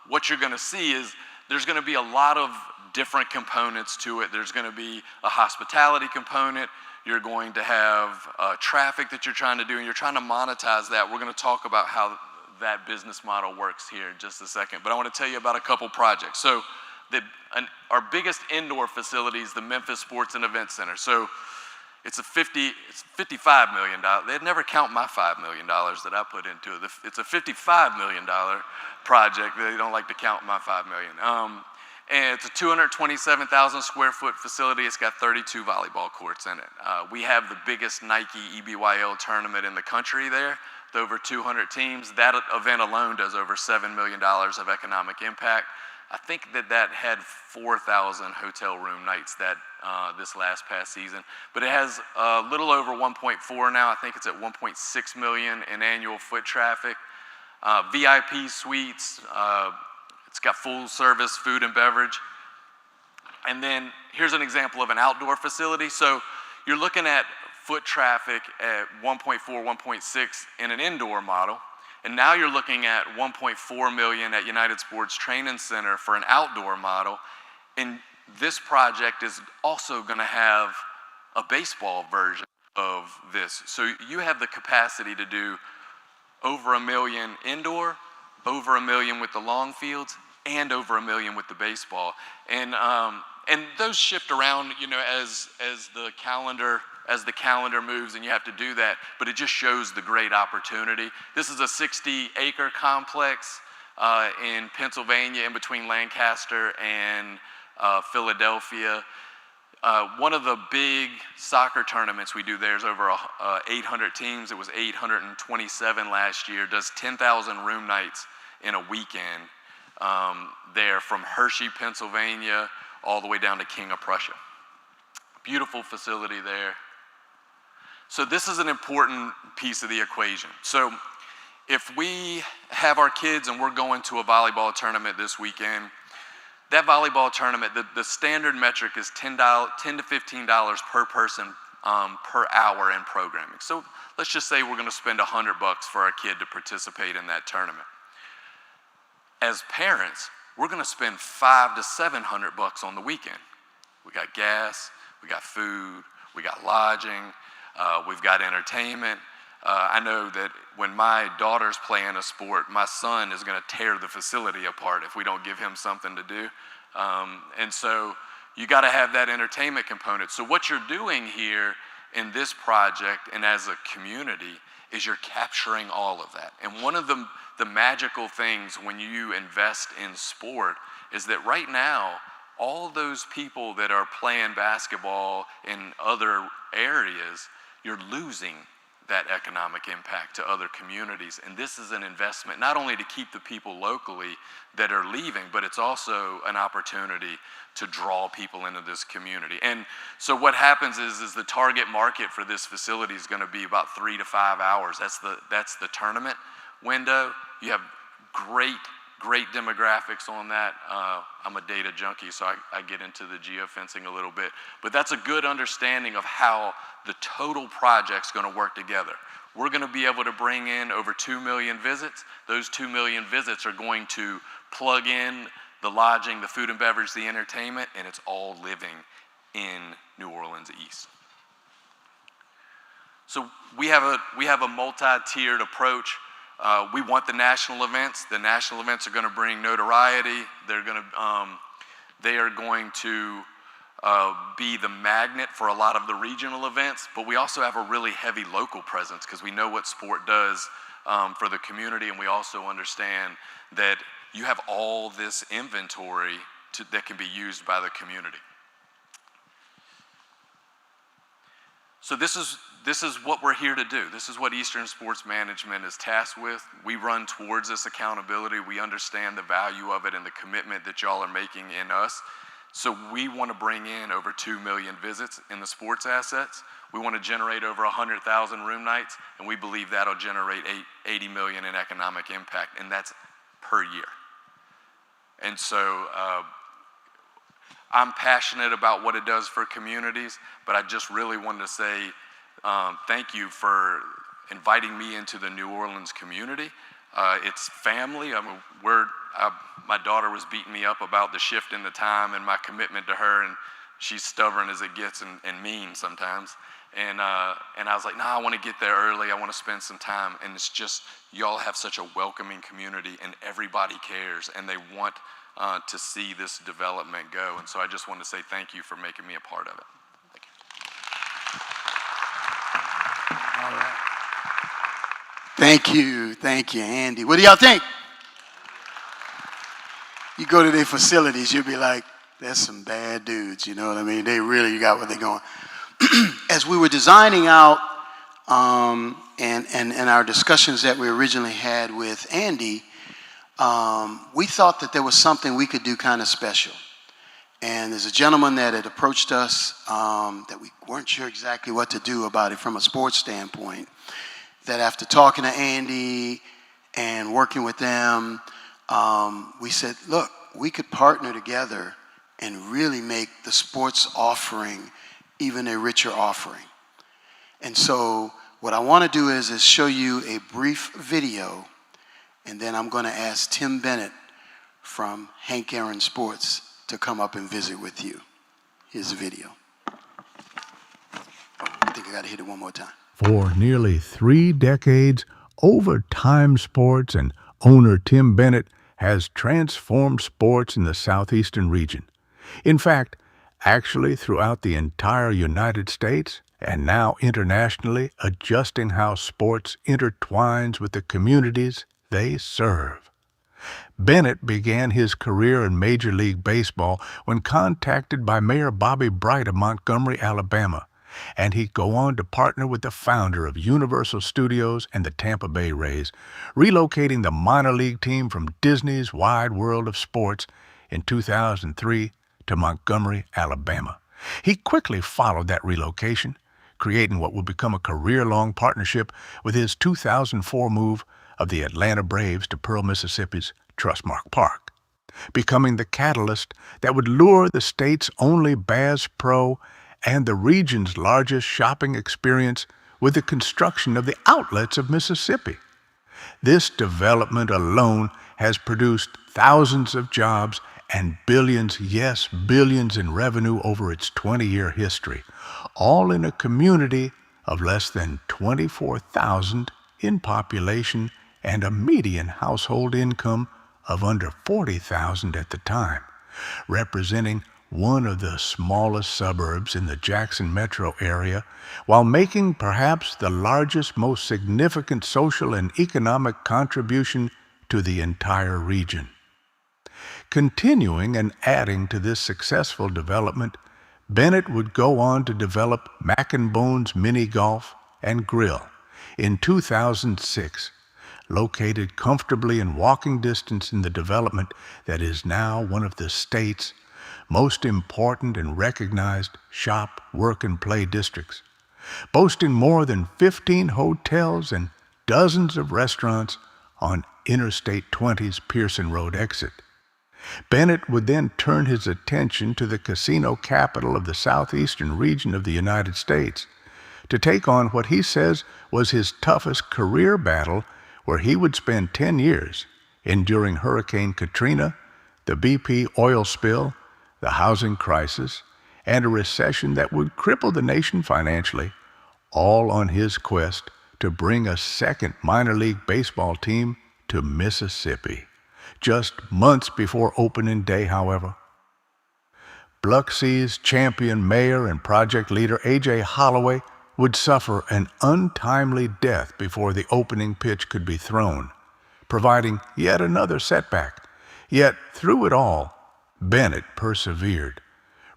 what you're going to see is there's going to be a lot of different components to it. There's going to be a hospitality component. You're going to have traffic that you're trying to do, and you're trying to monetize that. We're going to talk about how that business model works here in just a second. But I want to tell you about a couple projects. So our biggest indoor facility is the Memphis Sports and Event Center. So it's $55 million. They'd never count my $5 million that I put into it. It's a $55 million project. They don't like to count my $5 million. And it's a 227,000 square foot facility. It's got 32 volleyball courts in it. We have the biggest Nike EBYL tournament in the country there with over 200 teams. That event alone does over $7 million of economic impact. I think that had 4,000 hotel room nights this past season. But it has a little over 1.4 now. I think it's at 1.6 million in annual foot traffic. VIP suites. It's got full service food and beverage. And then here's an example of an outdoor facility. So you're looking at foot traffic at 1.4, 1.6 in an indoor model. And now you're looking at 1.4 million at United Sports Training Center for an outdoor model. And this project is also going to have a baseball version of this. So you have the capacity to do over 1 million indoor, over 1 million with the long fields, and over 1 million with the baseball. And those shift around, as the calendar moves, and you have to do that, but it just shows the great opportunity. This is a 60-acre complex in Pennsylvania, in between Lancaster and Philadelphia. One of the big soccer tournaments we do there is over 800 teams. It was 827 last year. Does 10,000 room nights in a weekend there from Hershey, Pennsylvania, all the way down to King of Prussia. Beautiful facility there. So this is an important piece of the equation. So if we have our kids and we're going to a volleyball tournament this weekend, that volleyball tournament, the standard metric is $10 to $15 per person per hour in programming. So let's just say we're going to spend $100 for our kid to participate in that tournament. As parents, we're going to spend $500 to $700 on the weekend. We got gas, we got food, we got lodging, we've got entertainment. I know that when my daughter's playing a sport, my son is going to tear the facility apart if we don't give him something to do. And so you got to have that entertainment component. So what you're doing here in this project and as a community is you're capturing all of that. And one of the magical things when you invest in sport is that right now, all those people that are playing basketball in other areas, you're losing that economic impact to other communities. And this is an investment not only to keep the people locally that are leaving, but it's also an opportunity to draw people into this community. And so what happens is the target market for this facility is going to be about 3 to 5 hours. That's the tournament window. You have great demographics on that. I'm a data junkie, so I get into the geofencing a little bit. But that's a good understanding of how the total project's going to work together. We're going to be able to bring in over 2 million visits. Those 2 million visits are going to plug in the lodging, the food and beverage, the entertainment, and it's all living in New Orleans East. So we have a multi-tiered approach. We want the national events. The national events are going to bring notoriety. They're going to They are going to be the magnet for a lot of the regional events, but we also have a really heavy local presence because we know what sport does for the community, and we also understand that you have all this inventory that can be used by the community. So this is what we're here to do. This is what Eastern Sports Management is tasked with. We run towards this accountability. We understand the value of it and the commitment that y'all are making in us. So we want to bring in over 2 million visits in the sports assets. We want to generate over 100,000 room nights, and we believe that'll generate 80 million in economic impact, and that's per year. And so I'm passionate about what it does for communities, but I just really wanted to say thank you for inviting me into the New Orleans community. It's family. I mean, my daughter was beating me up about the shift in the time and my commitment to her, and she's stubborn as it gets and mean sometimes. And I was like, I want to get there early. I want to spend some time. And it's just, y'all have such a welcoming community, and everybody cares, and they want to see this development go. And so I just want to say thank you for making me a part of it. Thank you. All right. Thank you, Andy. What do y'all think? You go to their facilities, you'll be like, there's some bad dudes, you know what I mean? They really got what they're going. As we were designing out and our discussions that we originally had with Andy, we thought that there was something we could do kind of special. And there's a gentleman that had approached us that we weren't sure exactly what to do about it from a sports standpoint, that after talking to Andy and working with them, we said, look, we could partner together and really make the sports offering even a richer offering. And so what I want to do is show you a brief video, and then I'm going to ask Tim Bennett from Hank Aaron Sports to come up and visit with you. Here's the video. I think I got to hit it one more time. For nearly 3 decades, Overtime Sports and owner Tim Bennett has transformed sports in the southeastern region. In fact, actually throughout the entire United States and now internationally, adjusting how sports intertwines with the communities they serve. Bennett began his career in Major League Baseball when contacted by Mayor Bobby Bright of Montgomery, Alabama, and he'd go on to partner with the founder of Universal Studios and the Tampa Bay Rays, relocating the minor league team from Disney's Wide World of Sports in 2003 to Montgomery, Alabama. He quickly followed that relocation, creating what would become a career-long partnership with his 2004 move of the Atlanta Braves to Pearl, Mississippi's Trustmark Park, becoming the catalyst that would lure the state's only Bass Pro and the region's largest shopping experience with the construction of the outlets of Mississippi. This development alone has produced thousands of jobs and billions, yes, billions in revenue over its 20-year history, all in a community of less than 24,000 in population and a median household income of under 40,000 at the time, representing one of the smallest suburbs in the Jackson metro area, while making perhaps the largest, most significant social and economic contribution to the entire region. Continuing and adding to this successful development, Bennett would go on to develop Mac and Bones Mini Golf and Grill in 2006, located comfortably in walking distance in the development that is now one of the state's most important and recognized shop, work, and play districts, boasting more than 15 hotels and dozens of restaurants on Interstate 20's Pearson Road exit. Bennett would then turn his attention to the casino capital of the southeastern region of the United States to take on what he says was his toughest career battle, where he would spend 10 years enduring Hurricane Katrina, the BP oil spill, the housing crisis, and a recession that would cripple the nation financially, all on his quest to bring a second minor league baseball team to Mississippi. Just months before opening day, however, Biloxi's champion mayor and project leader A.J. Holloway would suffer an untimely death before the opening pitch could be thrown, providing yet another setback. Yet through it all, Bennett persevered,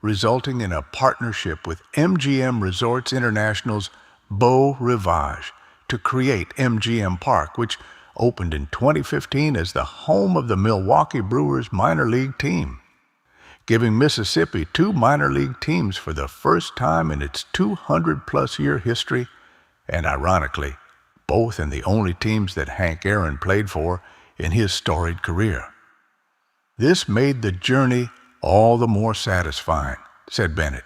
resulting in a partnership with MGM Resorts International's Beau Rivage to create MGM Park, which opened in 2015 as the home of the Milwaukee Brewers minor league team, giving Mississippi two minor league teams for the first time in its 200-plus year history, and ironically, both in the only teams that Hank Aaron played for in his storied career. This made the journey all the more satisfying, said Bennett,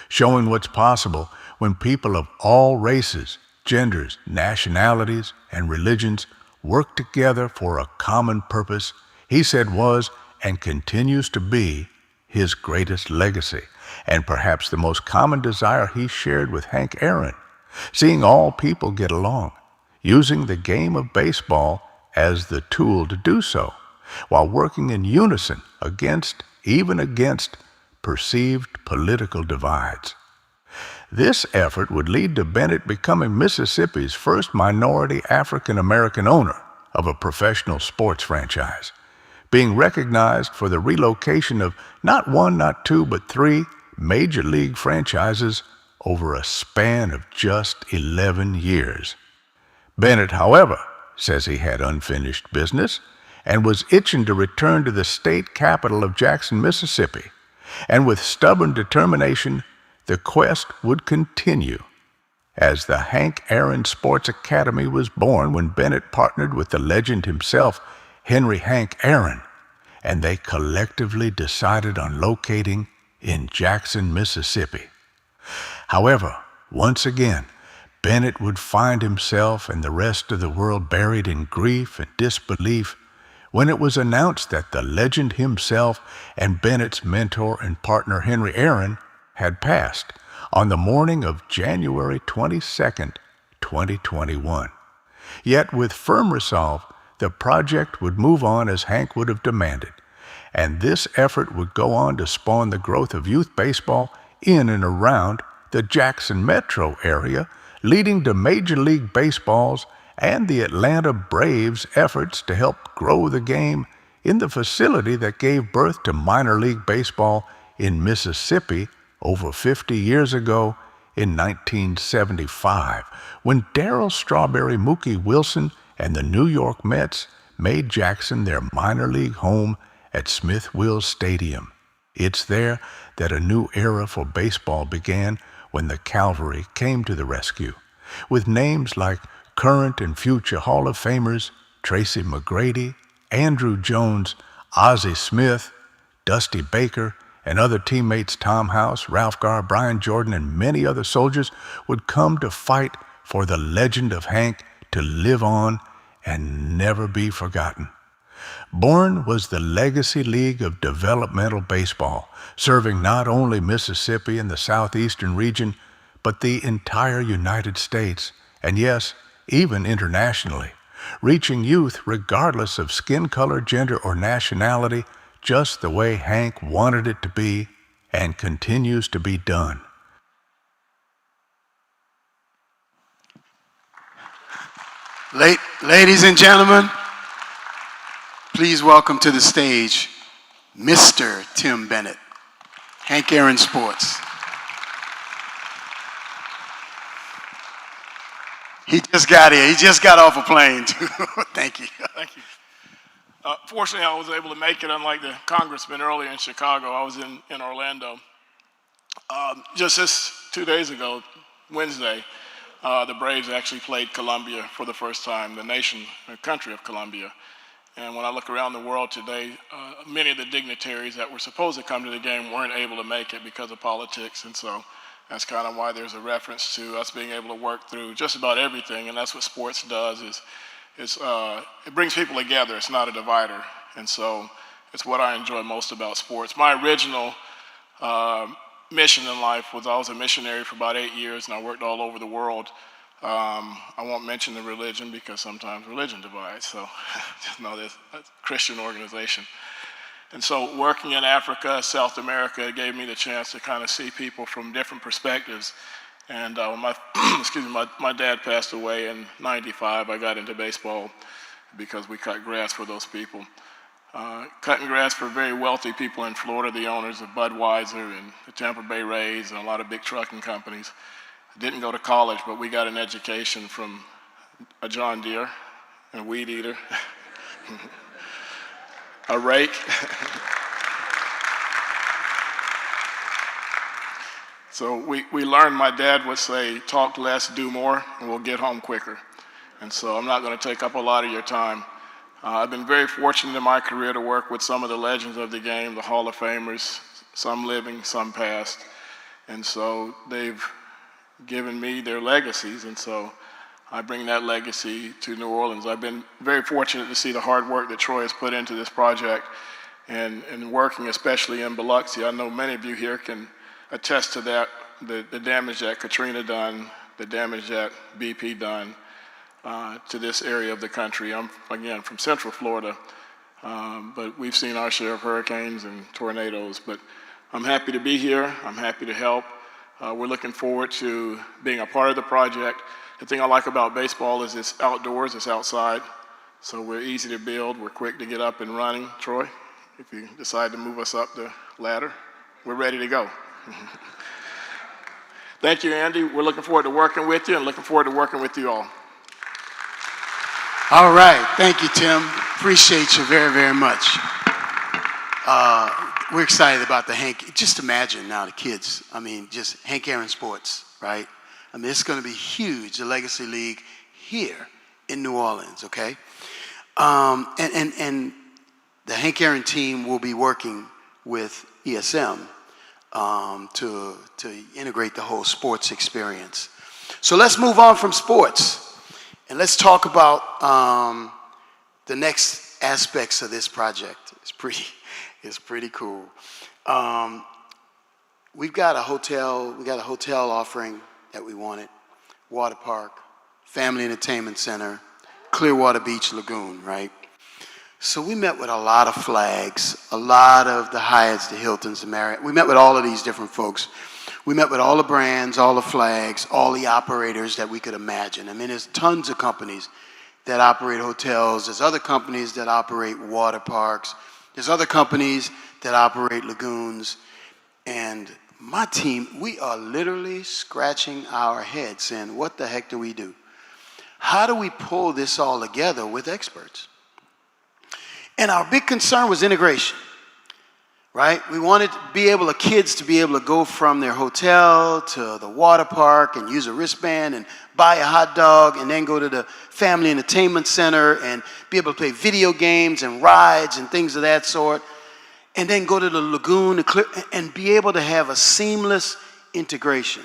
showing what's possible when people of all races, genders, nationalities, and religions work together for a common purpose he said was and continues to be his greatest legacy, and perhaps the most common desire he shared with Hank Aaron, seeing all people get along, using the game of baseball as the tool to do so, while working in unison even against perceived political divides. This effort would lead to Bennett becoming Mississippi's first minority African American owner of a professional sports franchise, being recognized for the relocation of not one, not two, but three major league franchises over a span of just 11 years. Bennett, however, says he had unfinished business and was itching to return to the state capital of Jackson, Mississippi, and with stubborn determination, the quest would continue. As the Hank Aaron Sports Academy was born when Bennett partnered with the legend himself, Henry Hank Aaron, and they collectively decided on locating in Jackson, Mississippi. However, once again, Bennett would find himself and the rest of the world buried in grief and disbelief when it was announced that the legend himself and Bennett's mentor and partner Henry Aaron had passed on the morning of January 22nd, 2021. Yet with firm resolve, the project would move on as Hank would have demanded, and this effort would go on to spawn the growth of youth baseball in and around the Jackson metro area, leading to Major League Baseball's and the Atlanta Braves' efforts to help grow the game in the facility that gave birth to minor league baseball in Mississippi over 50 years ago in 1975, when Darryl Strawberry Mookie Wilson and the New York Mets made Jackson their minor league home at Smith Wills Stadium. It's there that a new era for baseball began when the Cavalry came to the rescue, with names like current and future Hall of Famers Tracy McGrady, Andrew Jones, Ozzie Smith, Dusty Baker, and other teammates Tom House, Ralph Garr, Brian Jordan, and many other soldiers would come to fight for the legend of Hank to live on and never be forgotten. Born was the Legacy League of Developmental Baseball, serving not only Mississippi and the southeastern region, but the entire United States, and yes, even internationally, reaching youth regardless of skin color, gender, or nationality, just the way Hank wanted it to be and continues to be done. Ladies and gentlemen, please welcome to the stage Mr. Tim Bennett, Hank Aaron Sports. He just got here. He just got off a plane, too. Thank you. Thank you. Fortunately, I was able to make it, unlike the congressman earlier in Chicago. I was in Orlando. Just this 2 days ago, Wednesday, the Braves actually played Colombia for the first time, the country of Colombia. And when I look around the world today, many of the dignitaries that were supposed to come to the game weren't able to make it because of politics. And so that's kind of why there's a reference to us being able to work through just about everything. And that's what sports does, is it brings people together. It's not a divider. And so it's what I enjoy most about sports. My original mission in life was I was a missionary for about 8 years, and I worked all over the world. I won't mention the religion because sometimes religion divides, so just know this, a Christian organization. And so working in Africa, South America, it gave me the chance to kind of see people from different perspectives. And when my dad passed away in '95, I got into baseball because we cut grass for those people. Cutting grass for very wealthy people in Florida, the owners of Budweiser and the Tampa Bay Rays and a lot of big trucking companies. Didn't go to college, but we got an education from a John Deere, a weed eater, a rake. So we learned, my dad would say, talk less, do more, and we'll get home quicker. And so I'm not going to take up a lot of your time. I've been very fortunate in my career to work with some of the legends of the game, the Hall of Famers, some living, some past. And so they've given me their legacies, and so I bring that legacy to New Orleans. I've been very fortunate to see the hard work that Troy has put into this project and working especially in Biloxi. I know many of you here can attest to that, the damage that Katrina done, the damage that BP done to this area of the country. I'm, again, from Central Florida, but we've seen our share of hurricanes and tornadoes. But I'm happy to be here. I'm happy to help. We're looking forward to being a part of the project. The thing I like about baseball is it's outdoors, it's outside, so we're easy to build. We're quick to get up and running. Troy, if you decide to move us up the ladder, we're ready to go. Thank you, Andy. We're looking forward to working with you and looking forward to working with you all. All right. Thank you, Tim. Appreciate you very, very much. We're excited about the Hank. Just imagine now the kids. I mean, just Hank Aaron Sports, right? I mean, it's going to be huge, the Legacy League here in New Orleans, okay? And the Hank Aaron team will be working with ESM to integrate the whole sports experience. So let's move on from sports. And let's talk about the next aspects of this project. It's pretty cool. We've got a hotel offering that we wanted, water park, family entertainment center, Clearwater Beach Lagoon, right? So we met with a lot of flags, a lot of the Hyatts, the Hiltons, the Marriott. We met with all of these different folks. We met with all the brands, all the flags, all the operators that we could imagine. I mean, there's tons of companies that operate hotels. There's other companies that operate water parks. There's other companies that operate lagoons. And my team, we are literally scratching our heads saying, what the heck do we do? How do we pull this all together with experts? And our big concern was integration. Right? We wanted kids to be able to go from their hotel to the water park and use a wristband and buy a hot dog and then go to the family entertainment center and be able to play video games and rides and things of that sort. And then go to the lagoon and be able to have a seamless integration.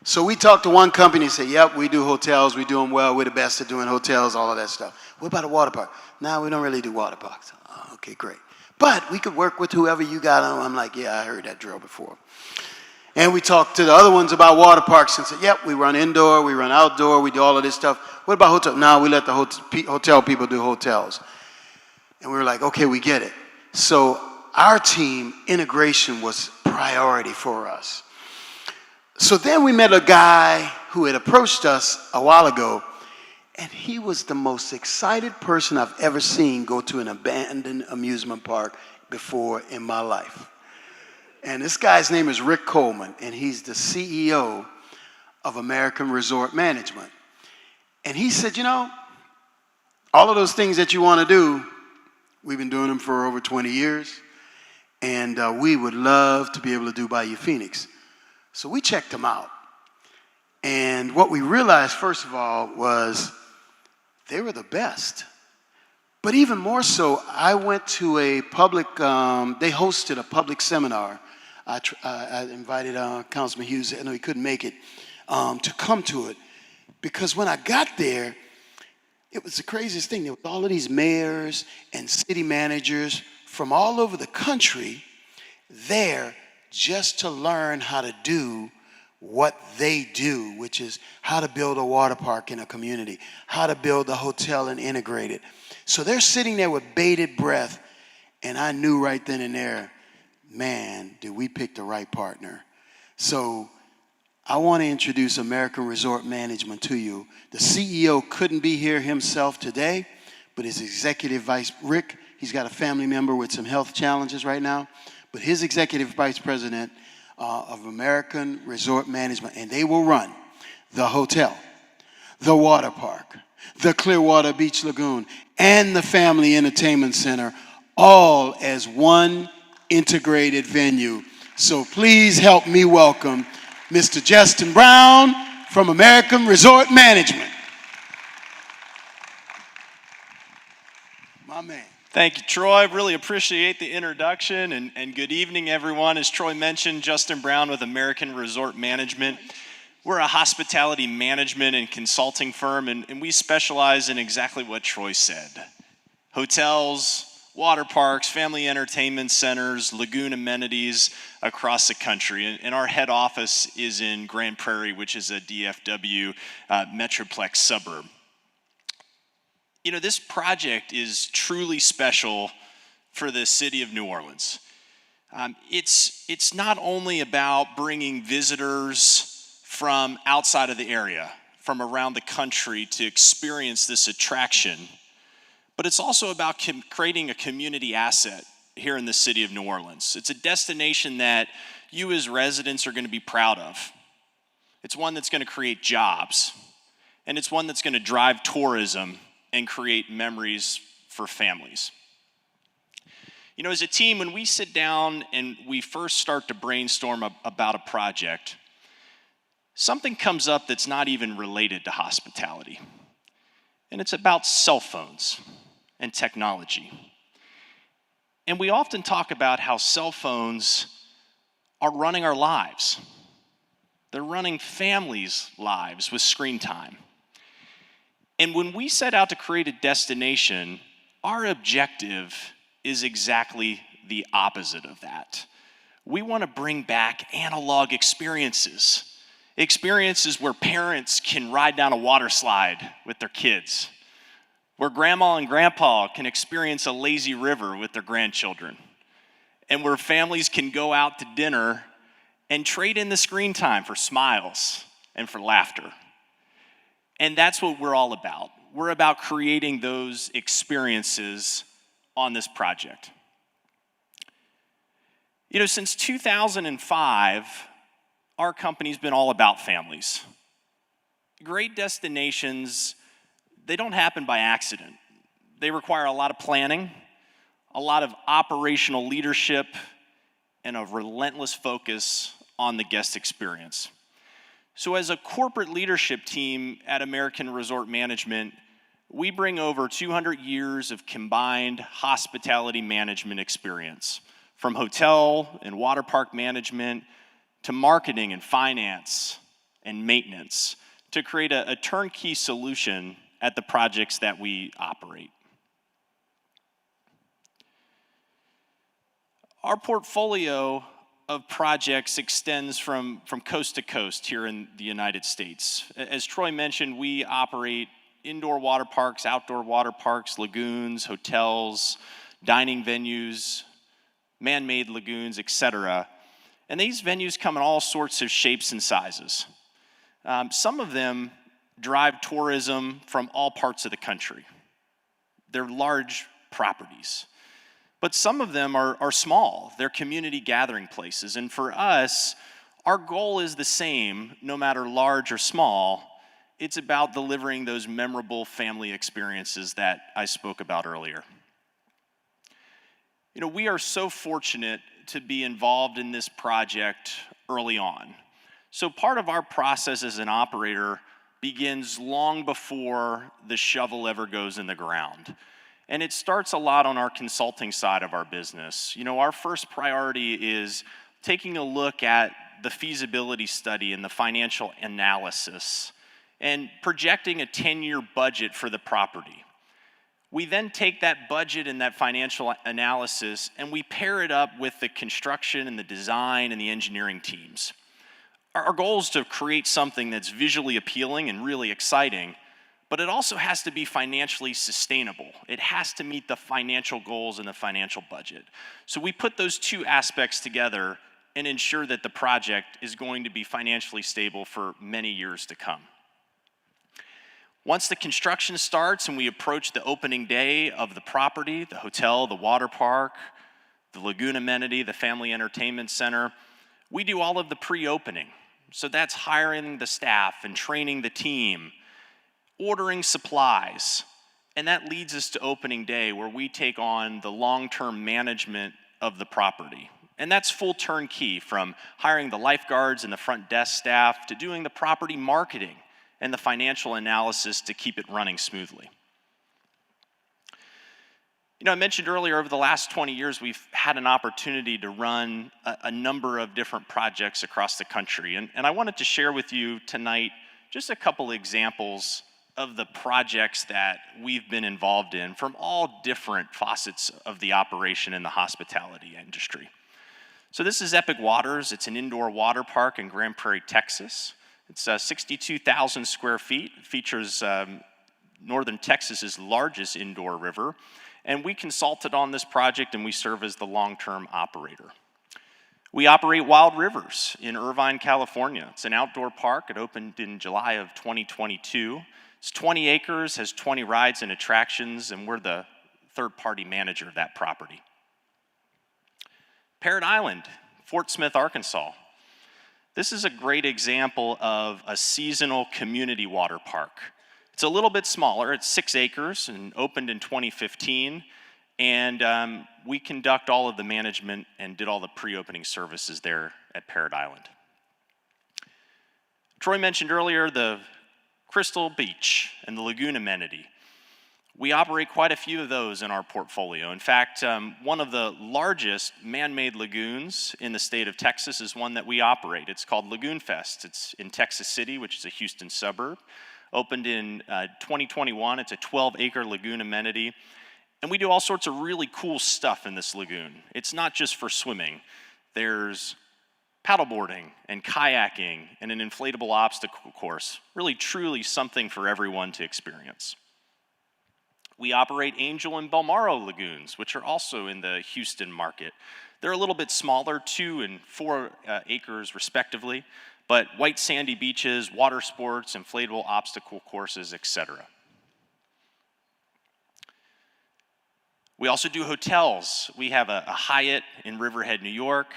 So we talked to one company and said, yep, we do hotels, we do them well, we're the best at doing hotels, all of that stuff. What about a water park? No, we don't really do water parks. Oh, okay, great. But we could work with whoever you got on. I'm like, yeah, I heard that drill before. And we talked to the other ones about water parks and said, yep, we run indoor, we run outdoor, we do all of this stuff. What about hotel? No, we let the hotel people do hotels. And we were like, okay, we get it. So our team, integration was priority for us. So then we met a guy who had approached us a while ago, and he was the most excited person I've ever seen go to an abandoned amusement park before in my life. And this guy's name is Rick Coleman, and he's the CEO of American Resort Management. And he said, you know, all of those things that you want to do, we've been doing them for over 20 years, and we would love to be able to do Bayou Phoenix. So we checked them out. And what we realized, first of all, was they were the best. But even more so, I went to a public, they hosted a public seminar. I invited Councilman Hughes, I know he couldn't make it, to come to it. Because when I got there, it was the craziest thing. There was all of these mayors and city managers from all over the country there just to learn how to do what they do, which is how to build a water park in a community, how to build a hotel and integrate it. So they're sitting there with bated breath, And I knew right then and there, man, did we pick the right partner. So I want to introduce American Resort Management to you. The CEO couldn't be here himself today, but his executive vice, Rick, he's got a family member with some health challenges right now, but his executive vice president of American Resort Management, and they will run the hotel, the water park, the Clearwater Beach Lagoon, and the Family Entertainment Center, all as one integrated venue. So please help me welcome Mr. Justin Brown from American Resort Management. My man. Thank you, Troy. Really appreciate the introduction, and good evening, everyone. As Troy mentioned, Justin Brown with American Resort Management. We're a hospitality management and consulting firm, and we specialize in exactly what Troy said. Hotels, water parks, family entertainment centers, lagoon amenities across the country. And our head office is in Grand Prairie, which is a DFW Metroplex suburb. You know, this project is truly special for the city of New Orleans. It's not only about bringing visitors from outside of the area, from around the country to experience this attraction, but it's also about creating a community asset here in the city of New Orleans. It's a destination that you as residents are going to be proud of. It's one that's going to create jobs, and it's one that's going to drive tourism and create memories for families. You know, as a team, when we sit down and we first start to brainstorm about a project, something comes up that's not even related to hospitality. And it's about cell phones and technology. And we often talk about how cell phones are running our lives. They're running families' lives with screen time. And when we set out to create a destination, our objective is exactly the opposite of that. We want to bring back analog experiences. Experiences where parents can ride down a water slide with their kids, where grandma and grandpa can experience a lazy river with their grandchildren, and where families can go out to dinner and trade in the screen time for smiles and for laughter. And that's what we're all about. We're about creating those experiences on this project. You know, since 2005, our company's been all about families. Great destinations, they don't happen by accident. They require a lot of planning, a lot of operational leadership, and a relentless focus on the guest experience. So as a corporate leadership team at American Resort Management, we bring over 200 years of combined hospitality management experience, from hotel and water park management to marketing and finance and maintenance, to create a turnkey solution at the projects that we operate. Our portfolio of projects extends from coast to coast here in the United States. As Troy mentioned, we operate indoor water parks, outdoor water parks, lagoons, hotels, dining venues, man-made lagoons, etc. And these venues come in all sorts of shapes and sizes. Some of them drive tourism from all parts of the country. They're large properties. But some of them are small. They're community gathering places. And for us, our goal is the same, no matter large or small. It's about delivering those memorable family experiences that I spoke about earlier. You know, we are so fortunate to be involved in this project early on. So part of our process as an operator begins long before the shovel ever goes in the ground. And it starts a lot on our consulting side of our business. You know, our first priority is taking a look at the feasibility study and the financial analysis and projecting a 10-year budget for the property. We then take that budget and that financial analysis and we pair it up with the construction and the design and the engineering teams. Our goal is to create something that's visually appealing and really exciting, but it also has to be financially sustainable. It has to meet the financial goals in the financial budget. So we put those two aspects together and ensure that the project is going to be financially stable for many years to come. Once the construction starts and we approach the opening day of the property, the hotel, the water park, the lagoon amenity, the family entertainment center, we do all of the pre-opening. So that's hiring the staff and training the team, ordering supplies, and that leads us to opening day where we take on the long-term management of the property. And that's full turnkey, from hiring the lifeguards and the front desk staff to doing the property marketing and the financial analysis to keep it running smoothly. You know, I mentioned earlier, over the last 20 years, we've had an opportunity to run a number of different projects across the country. And I wanted to share with you tonight just a couple examples of the projects that we've been involved in from all different facets of the operation in the hospitality industry. So this is Epic Waters. It's an indoor water park in Grand Prairie, Texas. It's 62,000 square feet. It features northern Texas's largest indoor river. And we consulted on this project, and we serve as the long-term operator. We operate Wild Rivers in Irvine, California. It's an outdoor park. It opened in July of 2022. It's 20 acres, has 20 rides and attractions, and we're the third-party manager of that property. Parrot Island, Fort Smith, Arkansas. This is a great example of a seasonal community water park. It's a little bit smaller. It's 6 acres and opened in 2015. And we conduct all of the management and did all the pre-opening services there at Parrot Island. Troy mentioned earlier the Crystal Beach and the lagoon amenity. We operate quite a few of those in our portfolio. In fact, one of the largest man-made lagoons in the state of Texas is one that we operate. It's called Lagoon Fest. It's in Texas City, which is a Houston suburb. Opened in 2021. It's a 12-acre lagoon amenity. And we do all sorts of really cool stuff in this lagoon. It's not just for swimming. There's paddleboarding and kayaking and an inflatable obstacle course. Really, truly something for everyone to experience. We operate Angel and Balmaro lagoons, which are also in the Houston market. They're a little bit smaller, 2 and 4 acres respectively, but white sandy beaches, water sports, inflatable obstacle courses, etc. We also do hotels. We have a Hyatt in Riverhead, New York,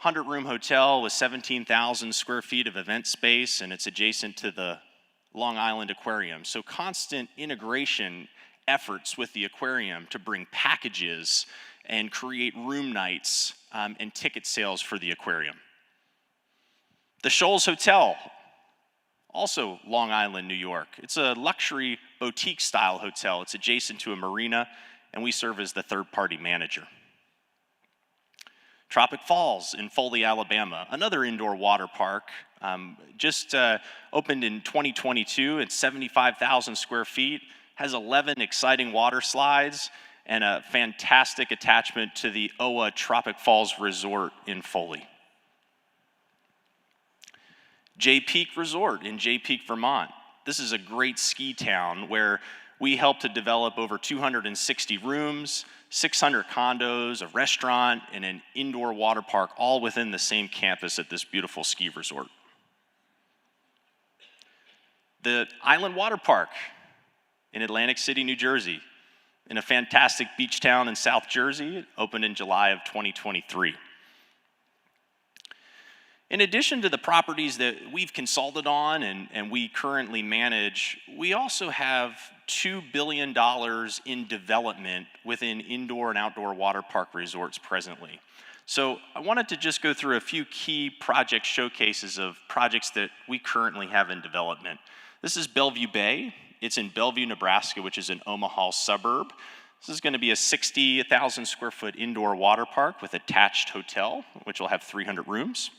100-room hotel with 17,000 square feet of event space, and it's adjacent to the Long Island Aquarium. So constant integration efforts with the aquarium to bring packages and create room nights and ticket sales for the aquarium. The Shoals Hotel, also Long Island, New York. It's a luxury boutique-style hotel. It's adjacent to a marina, and we serve as the third-party manager. Tropic Falls in Foley, Alabama, another indoor water park, just opened in 2022. It's 75,000 square feet, has 11 exciting water slides, and a fantastic attachment to the OA Tropic Falls Resort in Foley. Jay Peak Resort in Jay Peak, Vermont. This is a great ski town where we help to develop over 260 rooms, 600 condos, a restaurant, and an indoor water park, all within the same campus at this beautiful ski resort. The Island Water Park in Atlantic City, New Jersey, in a fantastic beach town in South Jersey. It opened in July of 2023. In addition to the properties that we've consulted on and we currently manage, we also have $2 billion in development within indoor and outdoor water park resorts presently. So I wanted to just go through a few key project showcases of projects that we currently have in development. This is Bellevue Bay. It's in Bellevue, Nebraska, which is an Omaha suburb. This is going to be a 60,000 square foot indoor water park with attached hotel, which will have 300 rooms.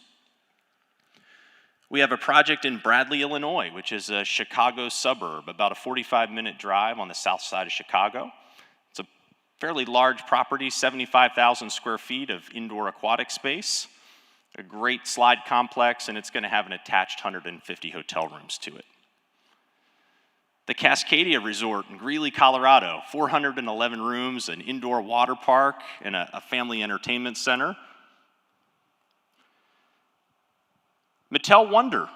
We have a project in Bradley, Illinois, which is a Chicago suburb, about a 45-minute drive on the south side of Chicago. It's a fairly large property, 75,000 square feet of indoor aquatic space, a great slide complex, and it's going to have an attached 150 hotel rooms to it. The Cascadia Resort in Greeley, Colorado, 411 rooms, an indoor water park, and a family entertainment center. Mattel Wonder.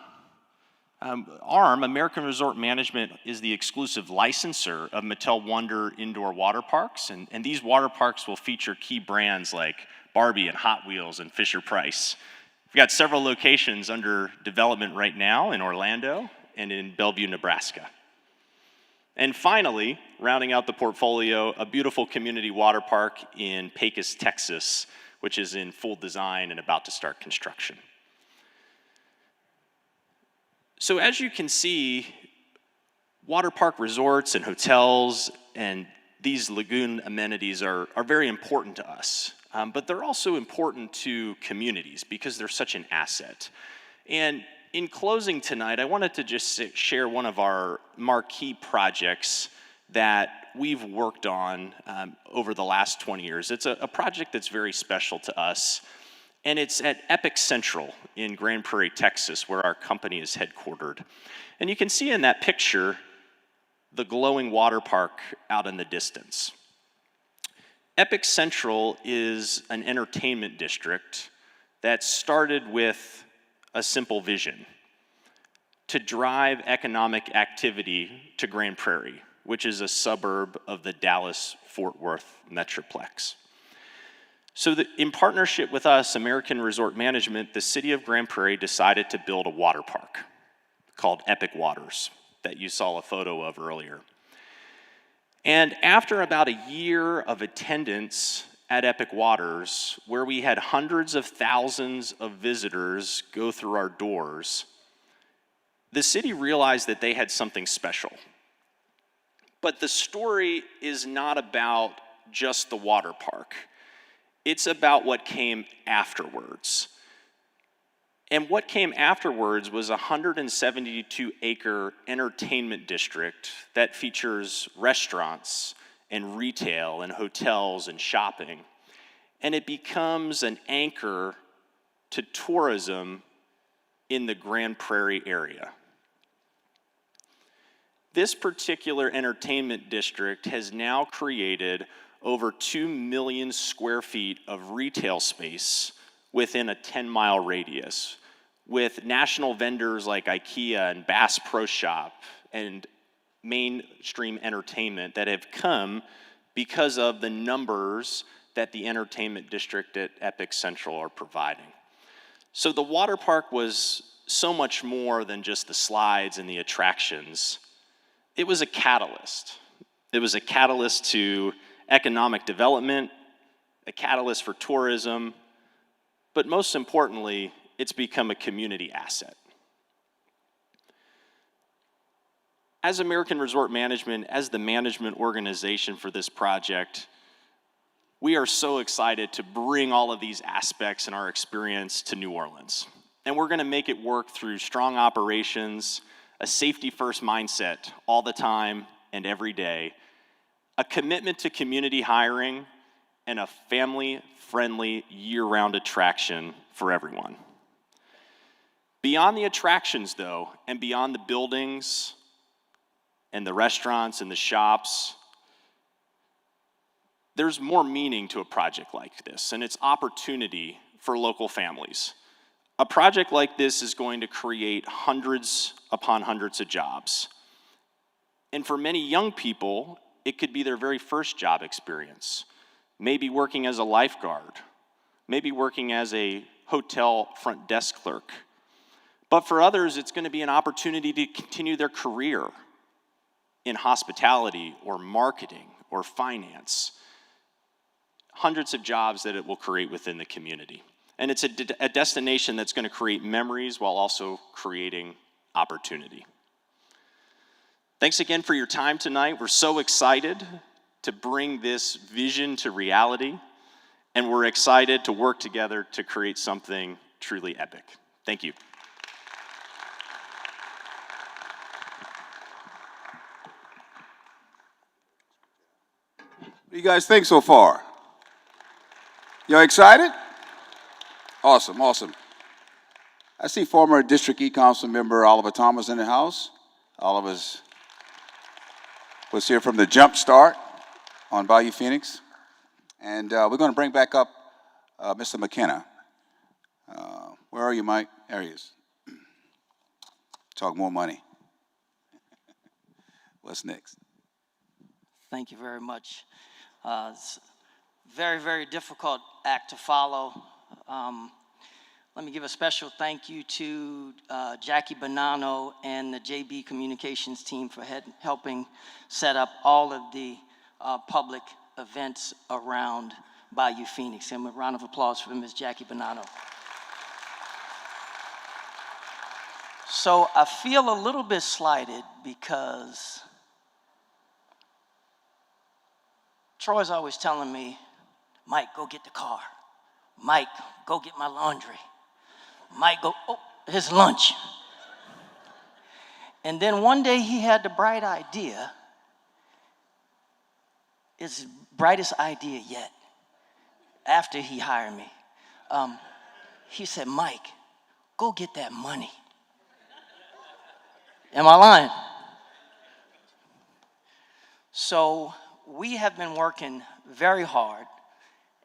ARM, American Resort Management, is the exclusive licensor of Mattel Wonder indoor water parks, and these water parks will feature key brands like Barbie and Hot Wheels and Fisher-Price. We've got several locations under development right now in Orlando and in Bellevue, Nebraska. And finally, rounding out the portfolio, a beautiful community water park in Pecos, Texas, which is in full design and about to start construction. So as you can see, water park resorts and hotels and these lagoon amenities are very important to us, but they're also important to communities because they're such an asset. And in closing tonight, I wanted to just share one of our marquee projects that we've worked on over the last 20 years. It's a project that's very special to us, and it's at Epic Central in Grand Prairie, Texas, where our company is headquartered. And you can see in that picture the glowing water park out in the distance. Epic Central is an entertainment district that started with a simple vision: to drive economic activity to Grand Prairie, which is a suburb of the Dallas-Fort Worth Metroplex. So in partnership with us, American Resort Management, the city of Grand Prairie decided to build a water park called Epic Waters that you saw a photo of earlier. And after about a year of attendance at Epic Waters, where we had hundreds of thousands of visitors go through our doors, the city realized that they had something special. But the story is not about just the water park. It's about what came afterwards. And what came afterwards was a 172-acre entertainment district that features restaurants and retail and hotels and shopping. And it becomes an anchor to tourism in the Grand Prairie area. This particular entertainment district has now created over 2 million square feet of retail space within a 10-mile radius, with national vendors like IKEA and Bass Pro Shop and mainstream entertainment that have come because of the numbers that the entertainment district at Epic Central are providing. So the water park was so much more than just the slides and the attractions. It was a catalyst. It was a catalyst to economic development, a catalyst for tourism, but most importantly, it's become a community asset. As American Resort Management, as the management organization for this project, we are so excited to bring all of these aspects and our experience to New Orleans. And we're gonna make it work through strong operations, a safety-first mindset all the time and every day, a commitment to community hiring, and a family-friendly year-round attraction for everyone. Beyond the attractions, though, and beyond the buildings and the restaurants and the shops, there's more meaning to a project like this, and it's opportunity for local families. A project like this is going to create hundreds upon hundreds of jobs. And for many young people, it could be their very first job experience. Maybe working as a lifeguard, maybe working as a hotel front desk clerk. But for others, it's going to be an opportunity to continue their career in hospitality or marketing or finance. Hundreds of jobs that it will create within the community. And it's a destination that's going to create memories while also creating opportunity. Thanks again for your time tonight. We're so excited to bring this vision to reality, and we're excited to work together to create something truly epic. Thank you. What do you guys think so far? Y'all excited? Awesome, awesome. I see former District E Council member Oliver Thomas in the house. Oliver's Let's hear from the Jump Start on Bayou Phoenix. And we're going to bring back up Mr. McKenna. Where are you, Mike? There he is. Talk more money. What's next? Thank you very much. It's a very, very difficult act to follow. Let me give a special thank you to Jackie Bonanno and the JB Communications team for helping set up all of the public events around Bayou Phoenix. And a round of applause for Ms. Jackie Bonanno. So I feel a little bit slighted because Troy's always telling me, Mike, go get the car. Mike, go get my laundry. Mike, go, oh, his lunch. And then one day he had the bright idea, his brightest idea yet, after he hired me. He said, Mike, go get that money. Am I lying? So we have been working very hard,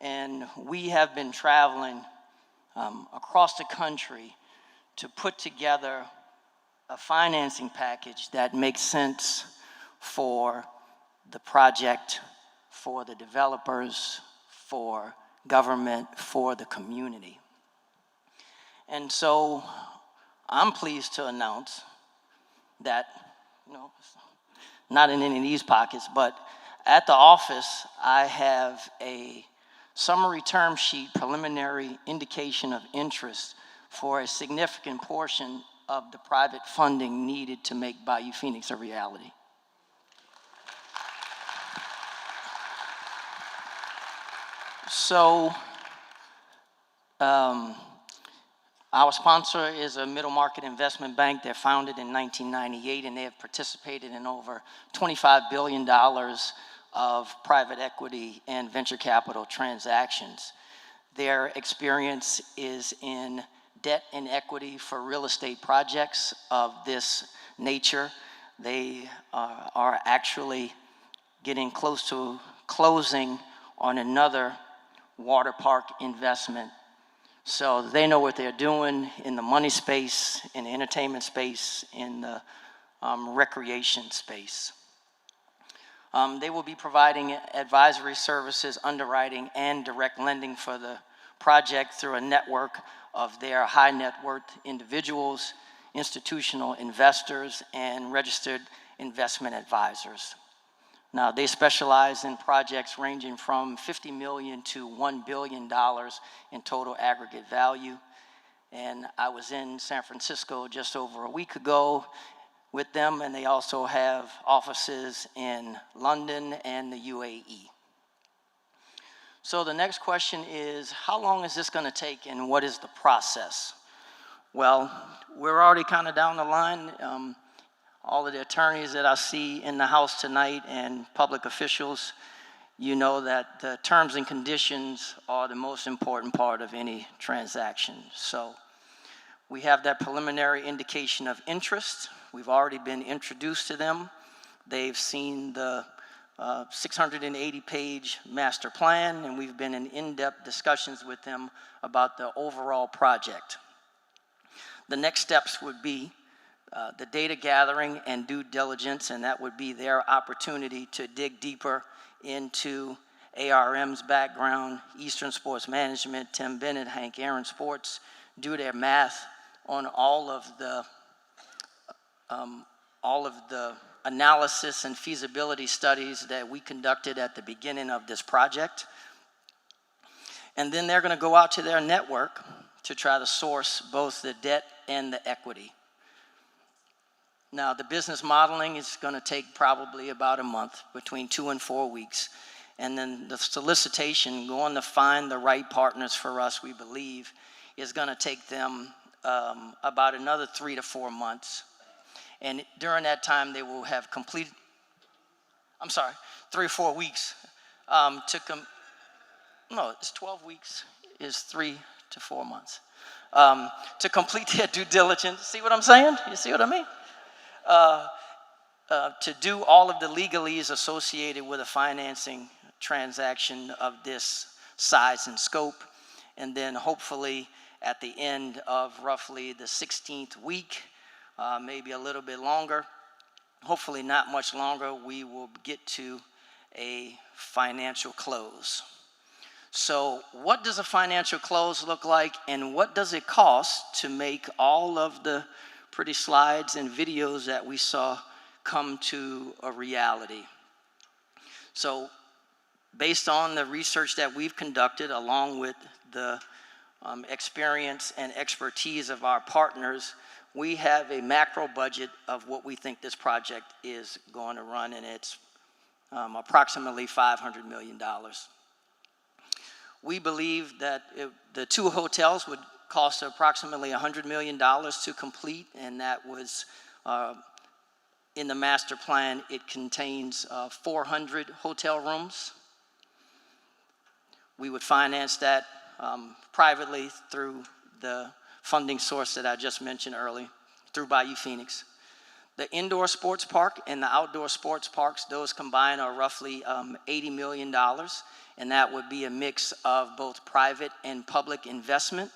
and we have been traveling across the country to put together a financing package that makes sense for the project, for the developers, for government, for the community. And so I'm pleased to announce that, not in any of these pockets, but at the office, I have a summary term sheet, preliminary indication of interest for a significant portion of the private funding needed to make Bayou Phoenix a reality. So, our sponsor is a middle market investment bank. They're founded in 1998, and they have participated in over $25 billion of private equity and venture capital transactions. Their experience is in debt and equity for real estate projects of this nature. They are actually getting close to closing on another water park investment. So they know what they're doing in the money space, in the entertainment space, in the recreation space. They will be providing advisory services, underwriting, and direct lending for the project through a network of their high net worth individuals, institutional investors, and registered investment advisors. Now, they specialize in projects ranging from $50 million to $1 billion in total aggregate value. And I was in San Francisco just over a week ago with them, and they also have offices in London and the UAE. So the next question is, how long is this going to take, and what is the process? Well, we're already kind of down the line. All of the attorneys that I see in the House tonight and public officials, you know that the terms and conditions are the most important part of any transaction. So we have that preliminary indication of interest. We've already been introduced to them. They've seen the 680-page master plan, and we've been in in-depth discussions with them about the overall project. The next steps would be the data gathering and due diligence, and that would be their opportunity to dig deeper into ARM's background, Eastern Sports Management, Tim Bennett, Hank Aaron Sports, do their math on all of the analysis and feasibility studies that we conducted at the beginning of this project. And then they're going to go out to their network to try to source both the debt and the equity. Now, the business modeling is going to take probably about a month, between 2 and 4 weeks. And then the solicitation, going to find the right partners for us, we believe, is going to take them about another 3 to 4 months. And during that time, they will have completed, 3 or 4 weeks no, it's 12 weeks, is 3 to 4 months. To complete their due diligence. See what I'm saying? You see what I mean? to do all of the legalese associated with a financing transaction of this size and scope. And then hopefully at the end of roughly the 16th week, maybe a little bit longer, hopefully not much longer, we will get to a financial close. So what does a financial close look like, and what does it cost to make all of the pretty slides and videos that we saw come to a reality? So based on the research that we've conducted, along with the experience and expertise of our partners, we have a macro budget of what we think this project is going to run, and it's approximately $500 million. We believe that the 2 hotels would cost approximately $100 million to complete, and that was in the master plan. It contains 400 hotel rooms. We would finance that privately through the funding source that I just mentioned earlier, through Bayou Phoenix. The indoor sports park and the outdoor sports parks, those combined are roughly $80 million, and that would be a mix of both private and public investment.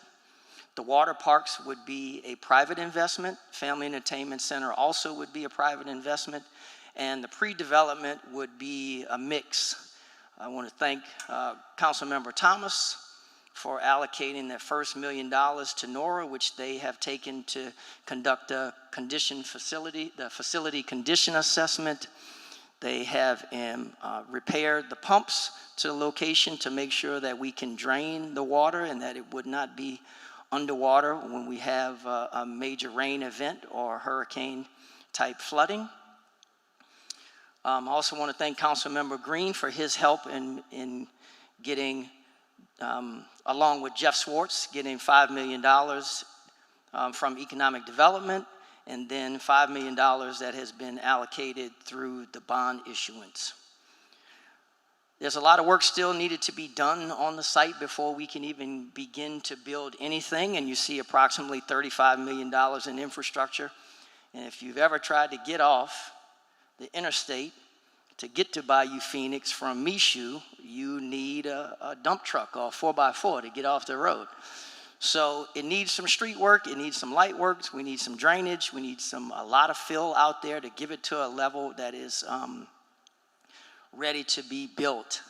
The water parks would be a private investment. Family Entertainment Center also would be a private investment, and the pre-development would be a mix. I want to thank Councilmember Thomas for allocating the first $1 million to NORA, which they have taken to conduct the facility condition assessment. They have repaired the pumps to the location to make sure that we can drain the water and that it would not be underwater when we have a major rain event or hurricane type flooding. I also want to thank Councilmember Green for his help in getting, along with Jeff Swartz, getting $5 million from economic development, and then $5 million that has been allocated through the bond issuance. There's a lot of work still needed to be done on the site before we can even begin to build anything, and you see approximately $35 million in infrastructure. And if you've ever tried to get off the interstate to get to Bayou Phoenix from Michoud, you need a dump truck or a 4x4 to get off the road. So it needs some street work, it needs some light works, we need some drainage, we need a lot of fill out there to give it to a level that is ready to be built.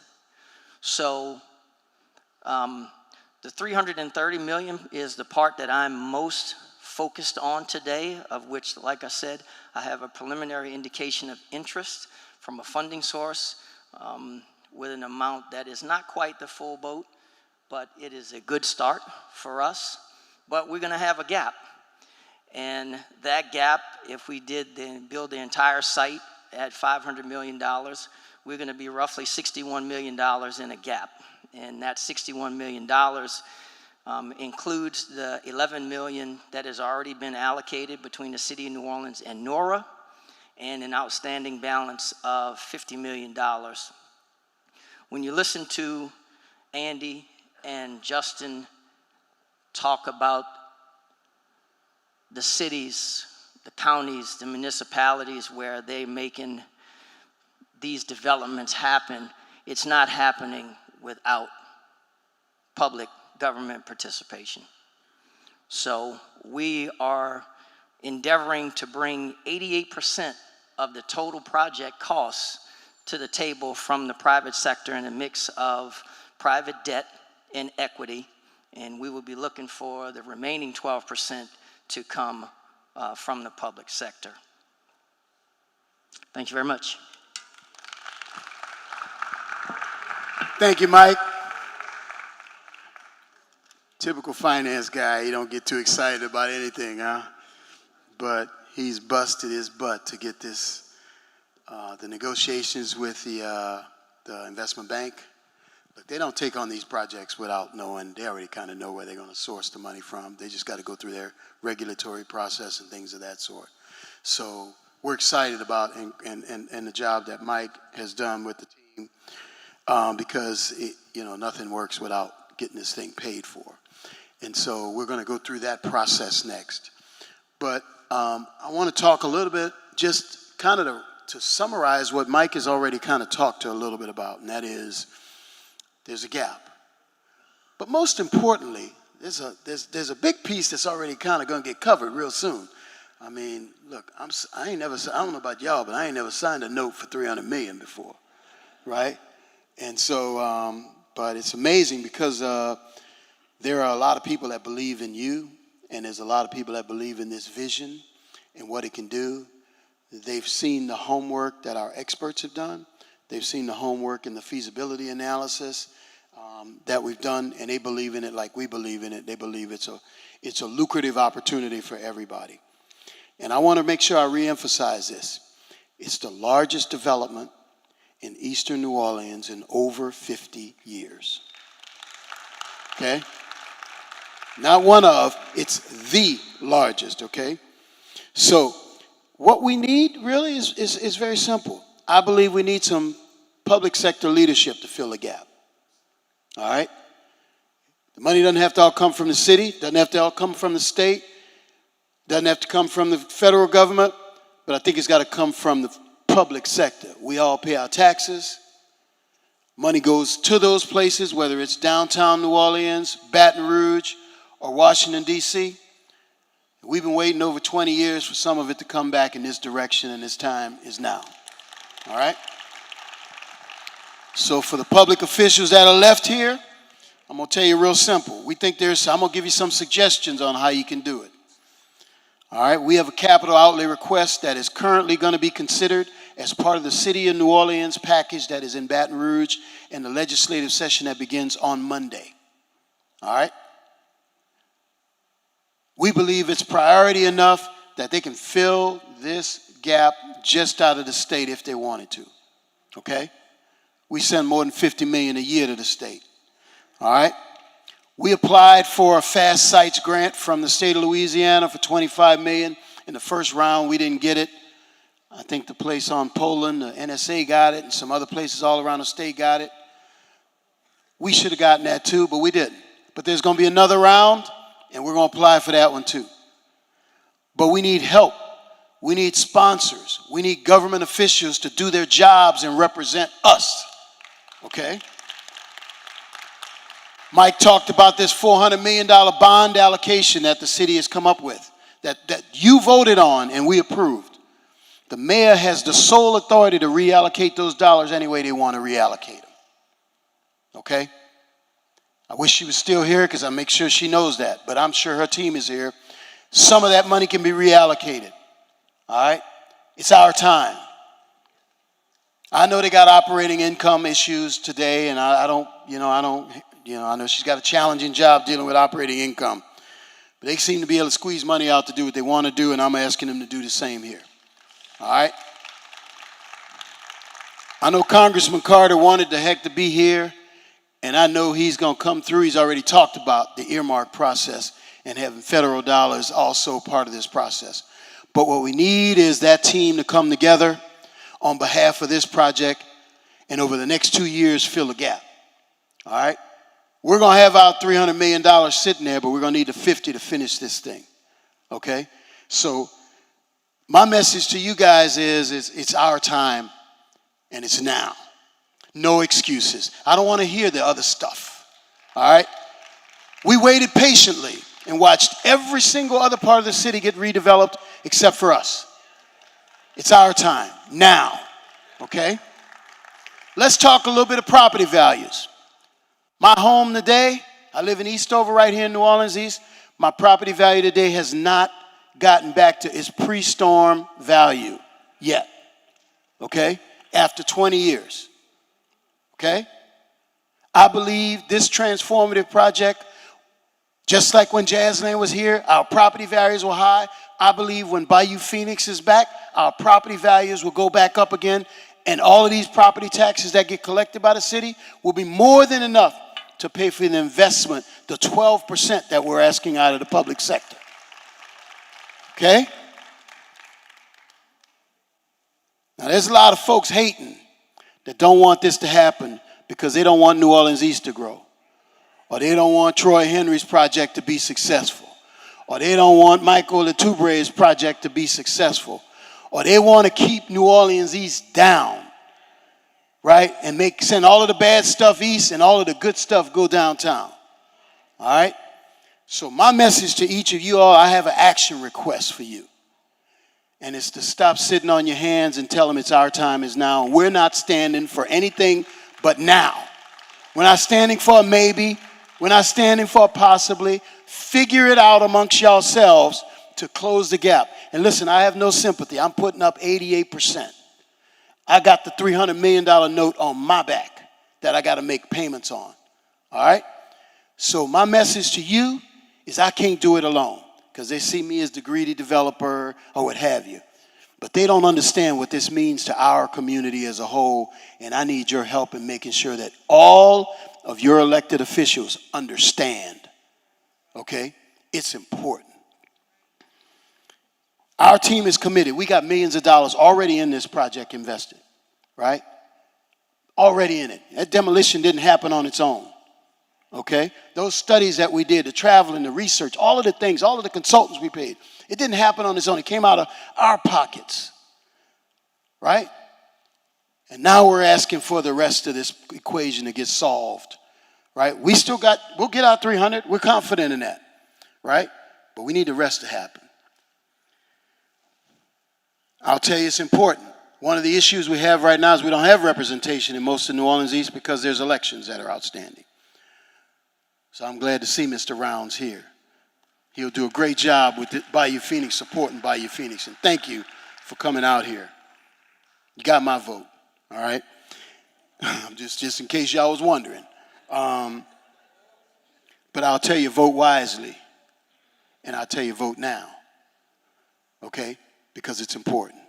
So the $330 million is the part that I'm most focused on today, of which, like I said, I have a preliminary indication of interest from a funding source with an amount that is not quite the full boat, but it is a good start for us. But we're gonna have a gap. And that gap, if we did then build the entire site at $500 million, we're gonna be roughly $61 million in a gap. And that $61 million includes the $11 million that has already been allocated between the City of New Orleans and NORA, and an outstanding balance of $50 million. When you listen to Andy and Justin talk about the cities, the counties, the municipalities where they're making these developments happen, it's not happening without public government participation. So we are endeavoring to bring 88% of the total project costs to the table from the private sector in a mix of private debt and equity, and we will be looking for the remaining 12% to come from the public sector. Thank you very much. Thank you, Mike. Typical finance guy, he don't get too excited about anything, huh? But he's busted his butt to get this, the negotiations with the investment bank. Look, they don't take on these projects without knowing, they already kind of know where they're going to source the money from. They just got to go through their regulatory process and things of that sort. So we're excited about and the job that Mike has done with the team because, nothing works without getting this thing paid for. And so we're going to go through that process next. But I want to talk a little bit, just kind of to summarize what Mike has already kind of talked to a little bit about, and that is there's a gap. But most importantly, there's a big piece that's already kind of going to get covered real soon. I mean, look, I don't know about y'all, but I ain't never signed a note for $300 million before, right? And so, but it's amazing because there are a lot of people that believe in you, and there's a lot of people that believe in this vision and what it can do. They've seen the homework that our experts have done. They've seen the homework and the feasibility analysis that we've done, and they believe in it like we believe in it. They believe it's a lucrative opportunity for everybody. And I want to make sure I reemphasize this. It's the largest development in eastern New Orleans in over 50 years. Okay? Not one of, it's the largest, okay? So what we need really is very simple. I believe we need some public sector leadership to fill the gap. All right? The money doesn't have to all come from the city, doesn't have to all come from the state, doesn't have to come from the federal government, but I think it's got to come from the public sector. We all pay our taxes. Money goes to those places, whether it's downtown New Orleans, Baton Rouge, or Washington, D.C. We've been waiting over 20 years for some of it to come back in this direction, and this time is now. All right? So for the public officials that are left here, I'm going to tell you real simple. I'm going to give you some suggestions on how you can do it. All right? We have a capital outlay request that is currently going to be considered as part of the City of New Orleans package that is in Baton Rouge in the legislative session that begins on Monday. All right? We believe it's priority enough that they can fill this gap just out of the state if they wanted to. Okay? We send more than $50 million a year to the state. All right? We applied for a Fast Sites grant from the state of Louisiana for $25 million. In the first round, we didn't get it. I think the place on Poland, the NSA got it, and some other places all around the state got it. We should have gotten that too, but we didn't. But there's going to be another round, and we're going to apply for that one too. But we need help. We need sponsors. We need government officials to do their jobs and represent us. Okay? Mike talked about this $400 million bond allocation that the city has come up with, that you voted on and we approved. The mayor has the sole authority to reallocate those dollars any way they want to reallocate them. Okay? I wish she was still here because I make sure she knows that, but I'm sure her team is here. Some of that money can be reallocated. All right? It's our time. I know they got operating income issues today, and I know she's got a challenging job dealing with operating income. But they seem to be able to squeeze money out to do what they want to do, and I'm asking them to do the same here. All right? I know Congressman Carter wanted the heck to be here, and I know he's going to come through. He's already talked about the earmark process and having federal dollars also part of this process. But what we need is that team to come together on behalf of this project and over the next 2 years fill the gap. All right? We're going to have our $300 million sitting there, but we're going to need the 50 to finish this thing. Okay? So my message to you guys is it's our time and it's now. No excuses. I don't want to hear the other stuff. All right? We waited patiently and watched every single other part of the city get redeveloped except for us. It's our time now. Okay? Let's talk a little bit of property values. My home today, I live in Eastover right here in New Orleans East. My property value today has not gotten back to its pre-storm value yet. Okay? After 20 years. Okay? I believe this transformative project, just like when Jazzland was here, our property values were high. I believe when Bayou Phoenix is back, our property values will go back up again, and all of these property taxes that get collected by the city will be more than enough to pay for the investment, the 12% that we're asking out of the public sector. Okay? Now, there's a lot of folks hating that don't want this to happen because they don't want New Orleans East to grow, or they don't want Troy Henry's project to be successful, or they don't want Michael Latubre's project to be successful, or they want to keep New Orleans East down, right? And send all of the bad stuff east and all of the good stuff go downtown. All right? So my message to each of you all, I have an action request for you. And it's to stop sitting on your hands and tell them it's our time is now. We're not standing for anything but now. We're not standing for a maybe. We're not standing for a possibly. Figure it out amongst yourselves to close the gap. And listen, I have no sympathy. I'm putting up 88%. I got the $300 million note on my back that I got to make payments on. All right? So my message to you is I can't do it alone because they see me as the greedy developer or what have you. But they don't understand what this means to our community as a whole, and I need your help in making sure that all of your elected officials understand, okay? It's important. Our team is committed. We got millions of dollars already in this project invested, right? Already in it. That demolition didn't happen on its own, okay? Those studies that we did, the travel and the research, all of the things, all of the consultants we paid, it didn't happen on its own. It came out of our pockets, right? And now we're asking for the rest of this equation to get solved, right? We'll get our 300. We're confident in that, right? But we need the rest to happen. I'll tell you it's important. One of the issues we have right now is we don't have representation in most of New Orleans East because there's elections that are outstanding. So I'm glad to see Mr. Rounds here. He'll do a great job with Bayou Phoenix, supporting Bayou Phoenix. And thank you for coming out here. You got my vote, all right? just in case y'all was wondering. But I'll tell you, vote wisely. And I'll tell you, vote now, okay? Because it's important.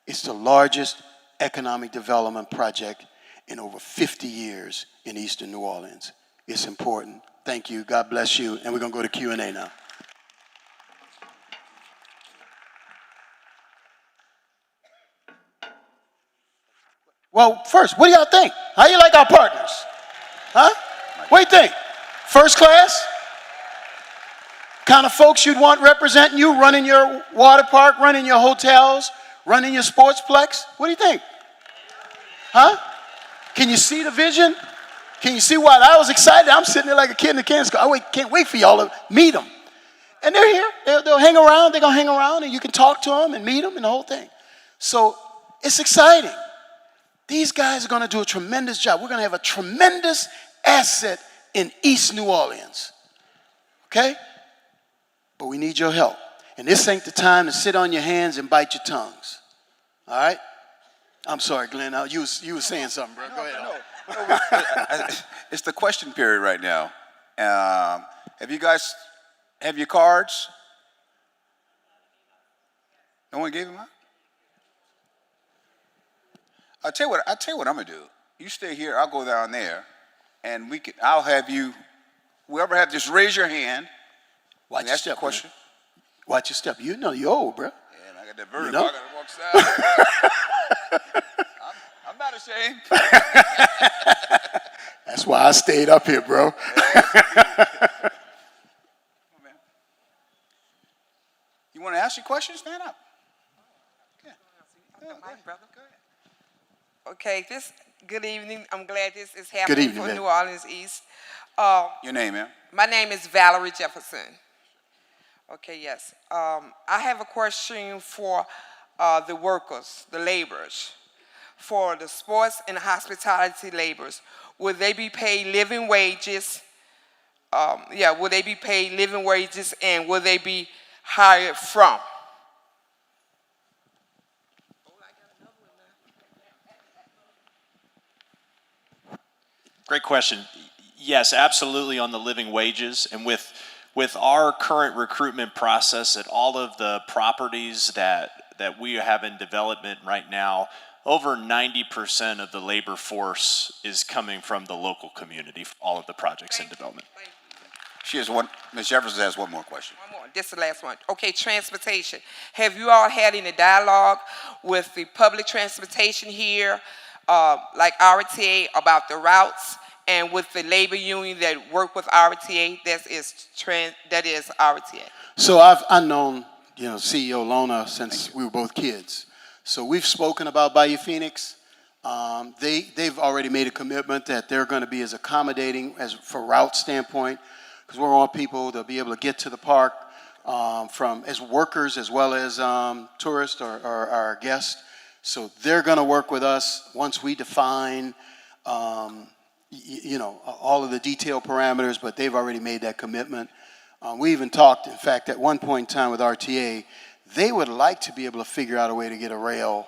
It's the largest economic development project in over 50 years in eastern New Orleans. It's important. Thank you. God bless you. And we're going to go to Q&A now. Well, first, what do y'all think? How you like our partners? Huh? What do you think? First class? Kind of folks you'd want representing you, running your water park, running your hotels, running your sportsplex? What do you think? Huh? Can you see the vision? Can you see why I was excited? I'm sitting there like a kid in the candy store. I can't wait for y'all to meet them. And they're here. They'll hang around. They're going to hang around, and you can talk to them and meet them and the whole thing. So it's exciting. These guys are going to do a tremendous job. We're going to have a tremendous asset in East New Orleans. Okay? But we need your help. And this ain't the time to sit on your hands and bite your tongues. All right? I'm sorry, Glenn. You were saying something, bro. Go ahead. It's the question period right now. Have you guys have your cards? No one gave them out? I'll tell you what I'm gonna do. You stay here, I'll go down there, and I'll have you, whoever have, just raise your hand. Watch your step, question. Man. Watch your step. You know you're old, bro. Yeah, and I got that vertigo. You know? I gotta walk side. I'm not ashamed. That's why I stayed up here, bro. Come on, man. You want to ask your question? Stand up. My brother. Go ahead. Okay, good evening. I'm glad this is happening for New Orleans East. Your name, ma'am? My name is Valerie Jefferson. Okay, yes. I have a question for the workers, the laborers. For the sports and hospitality laborers, will they be paid living wages? Will they be paid living wages, and will they be hired from? Great question. Yes, absolutely on the living wages. And with our current recruitment process at all of the properties that we have in development right now, over 90% of the labor force is coming from the local community for all of the projects in development. She has one. Ms. Jefferson has one more question. One more. This is the last one. Okay, transportation. Have you all had any dialogue with the public transportation here, like RTA, about the routes, and with the labor union that work with RTA? That is RTA. So I've known CEO Lona since we were both kids. So we've spoken about Bayou Phoenix. They've already made a commitment that they're going to be as accommodating as for route standpoint, because we want people to be able to get to the park from as workers as well as tourists or our guests. So they're going to work with us once we define, all of the detailed parameters, but they've already made that commitment. We even talked, in fact, at one point in time with RTA, they would like to be able to figure out a way to get a rail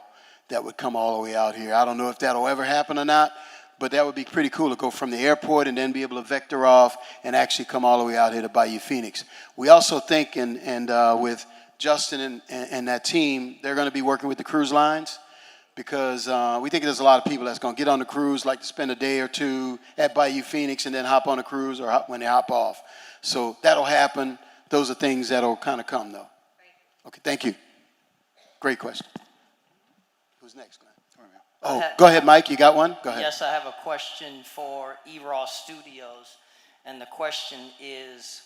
that would come all the way out here. I don't know if that'll ever happen or not, but that would be pretty cool to go from the airport and then be able to vector off and actually come all the way out here to Bayou Phoenix. We also think, and with Justin and that team, they're going to be working with the cruise lines, because we think there's a lot of people that's going to get on the cruise, like to spend a day or two at Bayou Phoenix and then hop on a cruise or when they hop off. So that'll happen. Those are things that'll kind of come, though. Okay, thank you. Great question. Who's next, Glenn? Oh, go ahead, Mike. You got one? Go ahead. Yes, I have a question for EROS Studios. And the question is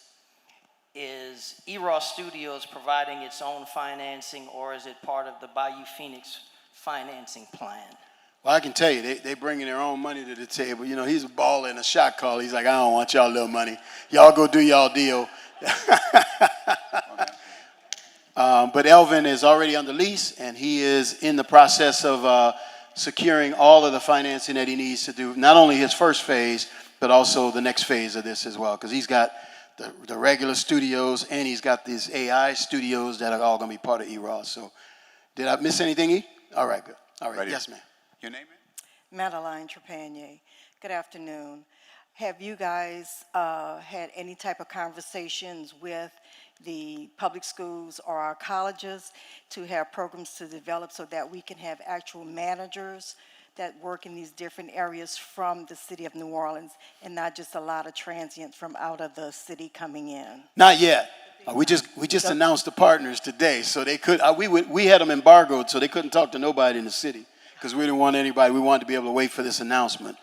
EROS Studios providing its own financing, or is it part of the Bayou Phoenix financing plan? Well, I can tell you, they bringing their own money to the table. He's a baller in a shot call. He's like, I don't want y'all little money. Y'all go do y'all deal. But Elvin is already under lease, and he is in the process of securing all of the financing that he needs to do, not only his first phase, but also the next phase of this as well, because he's got the regular studios, and he's got these AI studios that are all going to be part of EROS. So did I miss anything, E? All right, good. All right, yes, ma'am. Your name, Madeline Trepanier. Good afternoon. Have you guys had any type of conversations with the public schools or our colleges to have programs to develop so that we can have actual managers that work in these different areas from the city of New Orleans, and not just a lot of transients from out of the city coming in? Not yet. We just announced the partners today, so they could. We had them embargoed, so they couldn't talk to nobody in the city because we didn't want anybody. We wanted to be able to wait for this announcement.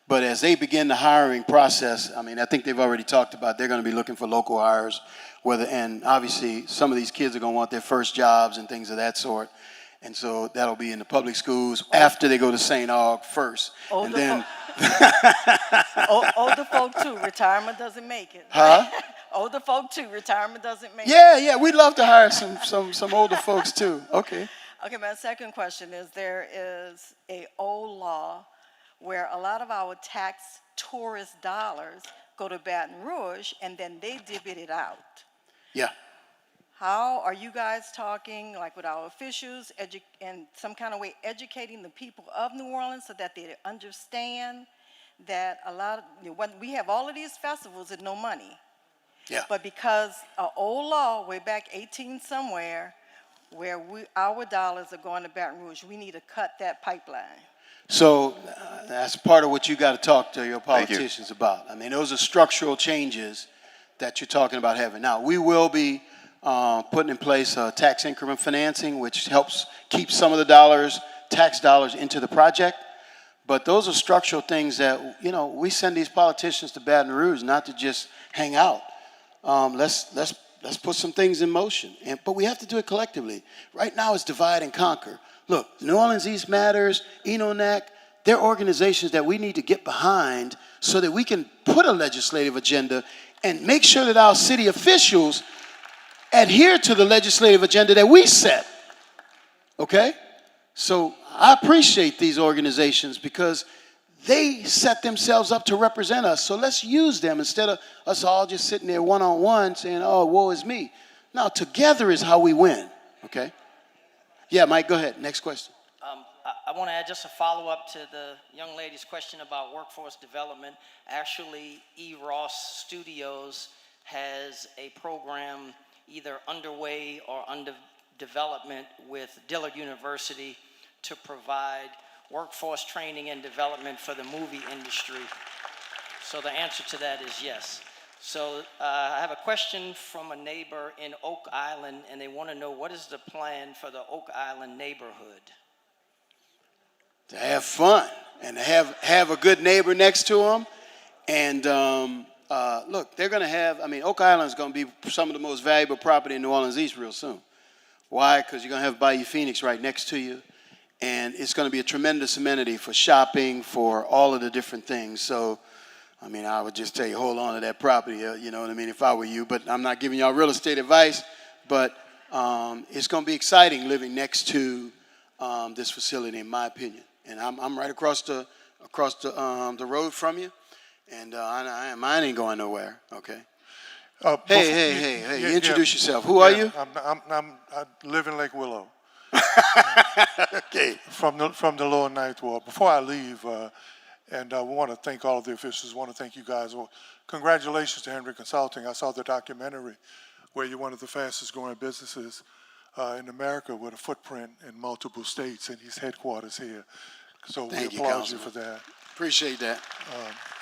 But as they begin the hiring process, I think they've already talked about they're going to be looking for local hires, and obviously some of these kids are going to want their first jobs and things of that sort. And so that'll be in the public schools after they go to St. Aug first. Older folk too. Retirement doesn't make it. Huh? Older folk too. Retirement doesn't make it. Yeah, we'd love to hire some older folks too. Okay. Okay, my second question is, there is a old law where a lot of our tax tourist dollars go to Baton Rouge and then they divvy it out. Yeah. How are you guys talking, like with our officials, in some kind of way educating the people of New Orleans so that they understand that when we have all of these festivals with no money, yeah, but because an old law way back 18 somewhere, where our dollars are going to Baton Rouge, we need to cut that pipeline. So that's part of what you got to talk to your politicians about. Those are structural changes that you're talking about having. Now, we will be putting in place tax increment financing, which helps keep some of the tax dollars into the project. But those are structural things that, we send these politicians to Baton Rouge not to just hang out. Let's put some things in motion. But we have to do it collectively. Right now it's divide and conquer. Look, New Orleans East Matters, ENONAC, they're organizations that we need to get behind so that we can put a legislative agenda and make sure that our city officials adhere to the legislative agenda that we set. Okay? So I appreciate these organizations because they set themselves up to represent us. So let's use them instead of us all just sitting there one-on-one saying, oh, woe is me. Now, together is how we win. Okay? Yeah, Mike, go ahead. Next question. I want to add just a follow-up to the young lady's question about workforce development. Actually, EROS Studios has a program either underway or under development with Dillard University to provide workforce training and development for the movie industry. So the answer to that is yes. So I have a question from a neighbor in Oak Island, and they want to know, what is the plan for the Oak Island neighborhood? To have fun and to have a good neighbor next to them. And look, they're going to have, Oak Island is going to be some of the most valuable property in New Orleans East real soon. Why? Because you're going to have Bayou Phoenix right next to you, and it's going to be a tremendous amenity for shopping, for all of the different things. So, I mean, I would just tell you, hold on to that property, you know what I mean, if I were you. But I'm not giving y'all real estate advice, but it's going to be exciting living next to this facility, in my opinion. And I'm right across the road from you, and mine ain't going nowhere. Okay. Hey! Introduce yourself. Who are you? I live in Lake Willow. Okay. From the lower ninth ward. Before I leave, and we want to thank all of the officials. Want to thank you guys. Well, congratulations to Henry Consulting. I saw the documentary where you're one of the fastest growing businesses in America with a footprint in multiple states, and his headquarters here. So we applaud you for that. Appreciate that.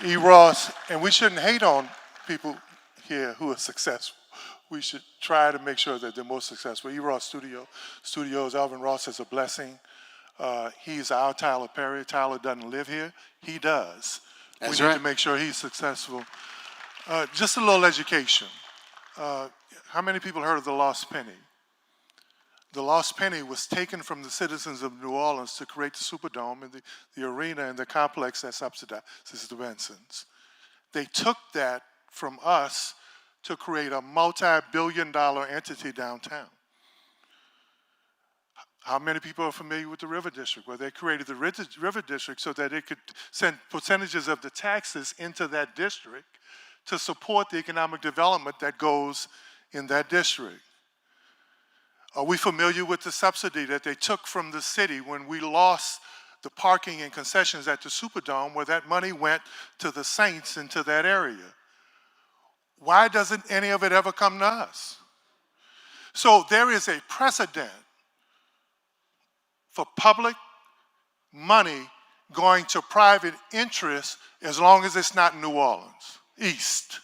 E. Ross, and we shouldn't hate on people here who are successful. We should try to make sure that they're most successful. E. Ross Studios, Alvin Ross is a blessing. He's our Tyler Perry. Tyler doesn't live here. He does. That's we need right. to make sure he's successful. Just a little education. How many people heard of the Lost Penny? The Lost Penny was taken from the citizens of New Orleans to create the Superdome and the arena and the complex that subsidizes the Bensons. They took that from us to create a multi-billion-dollar entity downtown. How many people are familiar with the River District? Well, they created the River District so that it could send percentages of the taxes into that district to support the economic development that goes in that district. Are we familiar with the subsidy that they took from the city when we lost the parking and concessions at the Superdome, where that money went to the Saints and to that area? Why doesn't any of it ever come to us? So there is a precedent for public money going to private interests as long as it's not New Orleans East.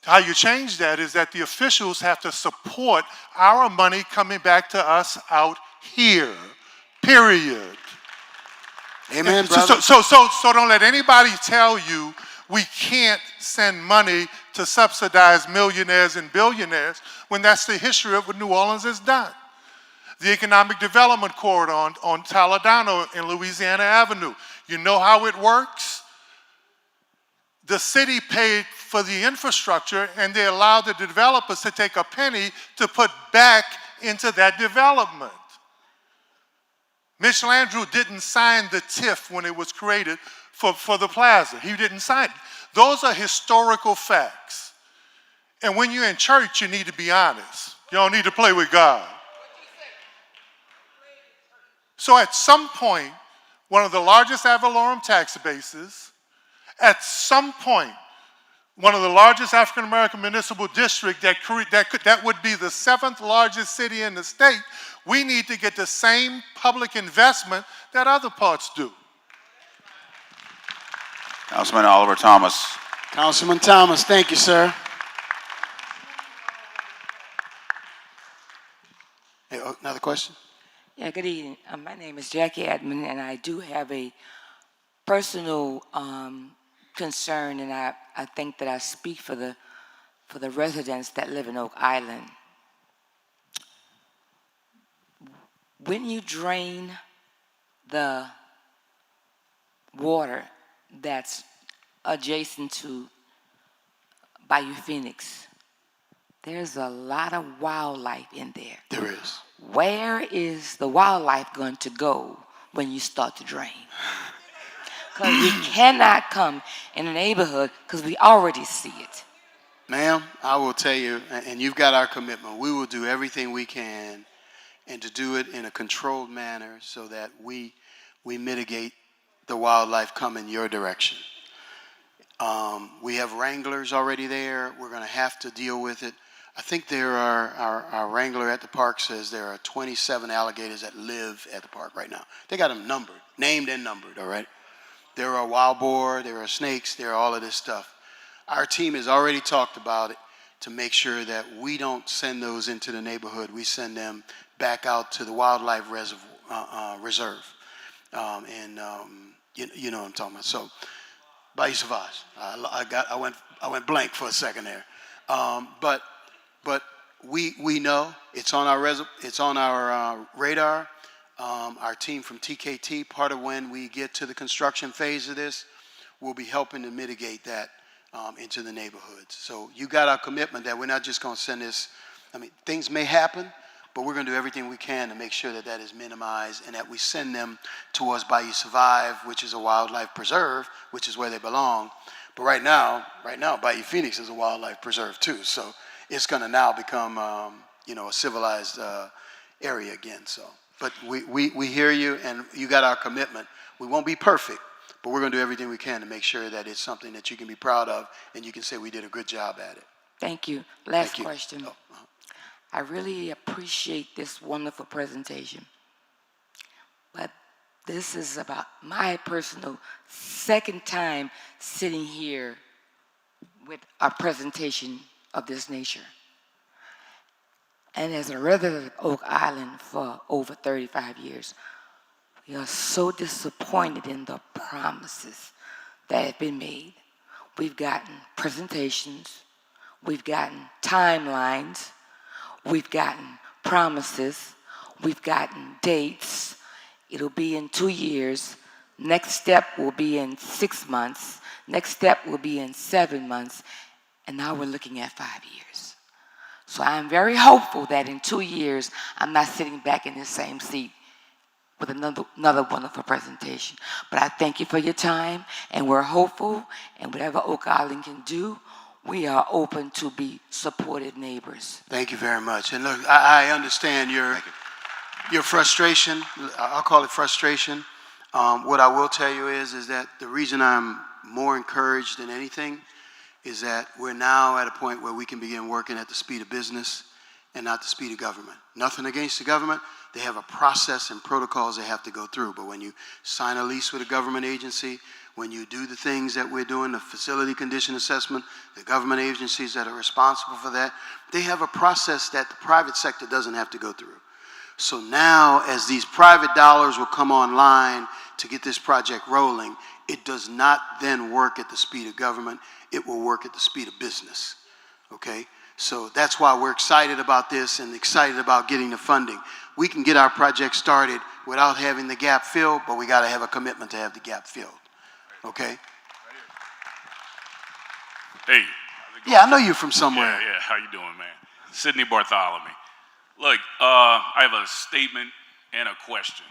How you change that is that the officials have to support our money coming back to us out here, period. Amen, brother. So don't let anybody tell you we can't send money to subsidize millionaires and billionaires when that's the history of what New Orleans has done. The Economic Development Corridor on Taladano and Louisiana Avenue. You know how it works? The city paid for the infrastructure, and they allowed the developers to take a penny to put back into that development. Mitch Landrieu didn't sign the TIF when it was created for the plaza. He didn't sign it. Those are historical facts. And when you're in church, you need to be honest. You don't need to play with God. So at some point, one of the largest ad valorem tax bases, at some point, one of the largest African American municipal district that would be the 7th largest city in the state, we need to get the same public investment that other parts do. Councilman Oliver Thomas. Councilman Thomas, thank you, sir. Hey, another question? Yeah, good evening. My name is Jackie Edmond, and I do have a personal concern, and I think that I speak for the residents that live in Oak Island. When you drain the water that's adjacent to Bayou Phoenix, there's a lot of wildlife in there. There is. Where is the wildlife going to go when you start to drain? Because we cannot come in a neighborhood because we already see it. Ma'am, I will tell you, and you've got our commitment, we will do everything we can and to do it in a controlled manner so that we mitigate the wildlife coming your direction. We have wranglers already there. We're going to have to deal with it. I think there are, our wrangler at the park says there are 27 alligators that live at the park right now. They got them numbered, named and numbered, all right? There are wild boar, there are snakes, there are all of this stuff. Our team has already talked about it to make sure that we don't send those into the neighborhood. We send them back out to the wildlife reserve. You know what I'm talking about. So, Bayou Sauvage. I went blank for a second there. But But we know it's on our radar. Our team from TKT, part of when we get to the construction phase of this, will be helping to mitigate that into the neighborhoods. So you got our commitment that we're not just going to send this. I mean, things may happen, but we're going to do everything we can to make sure that that is minimized and that we send them towards Bayou Survive, which is a wildlife preserve, which is where they belong. But right now, Bayou Phoenix is a wildlife preserve too. So it's going to now become, a civilized area again. So, but we hear you, and you got our commitment. We won't be perfect, but we're going to do everything we can to make sure that it's something that you can be proud of, and you can say we did a good job at it. Thank you. Last Thank you. question. I really appreciate this wonderful presentation, but this is about my personal second time sitting here with a presentation of this nature. And as a resident of Oak Island for over 35 years, we are so disappointed in the promises that have been made. We've gotten presentations, we've gotten timelines, we've gotten promises, we've gotten dates. It'll be in 2 years. Next step will be in 6 months. Next step will be in 7 months. And now we're looking at 5 years. So I'm very hopeful that in 2 years, I'm not sitting back in the same seat with another wonderful presentation. But I thank you for your time, and we're hopeful, and whatever Oak Island can do, we are open to be supportive neighbors. Thank you very much. And look, I understand your frustration. I'll call it frustration. What I will tell you is that the reason I'm more encouraged than anything is that we're now at a point where we can begin working at the speed of business and not the speed of government. Nothing against the government. They have a process and protocols they have to go through. But when you sign a lease with a government agency, when you do the things that we're doing, the facility condition assessment, the government agencies that are responsible for that, they have a process that the private sector doesn't have to go through. So now, as these private dollars will come online to get this project rolling, it does not then work at the speed of government. It will work at the speed of business, okay? So that's why we're excited about this and excited about getting the funding. We can get our project started without having the gap filled, but we got to have a commitment to have the gap filled, okay? Hey. Yeah, I know you from somewhere. Yeah, how you doing, man? Sidney Bartholomew. Look, I have a statement and a question.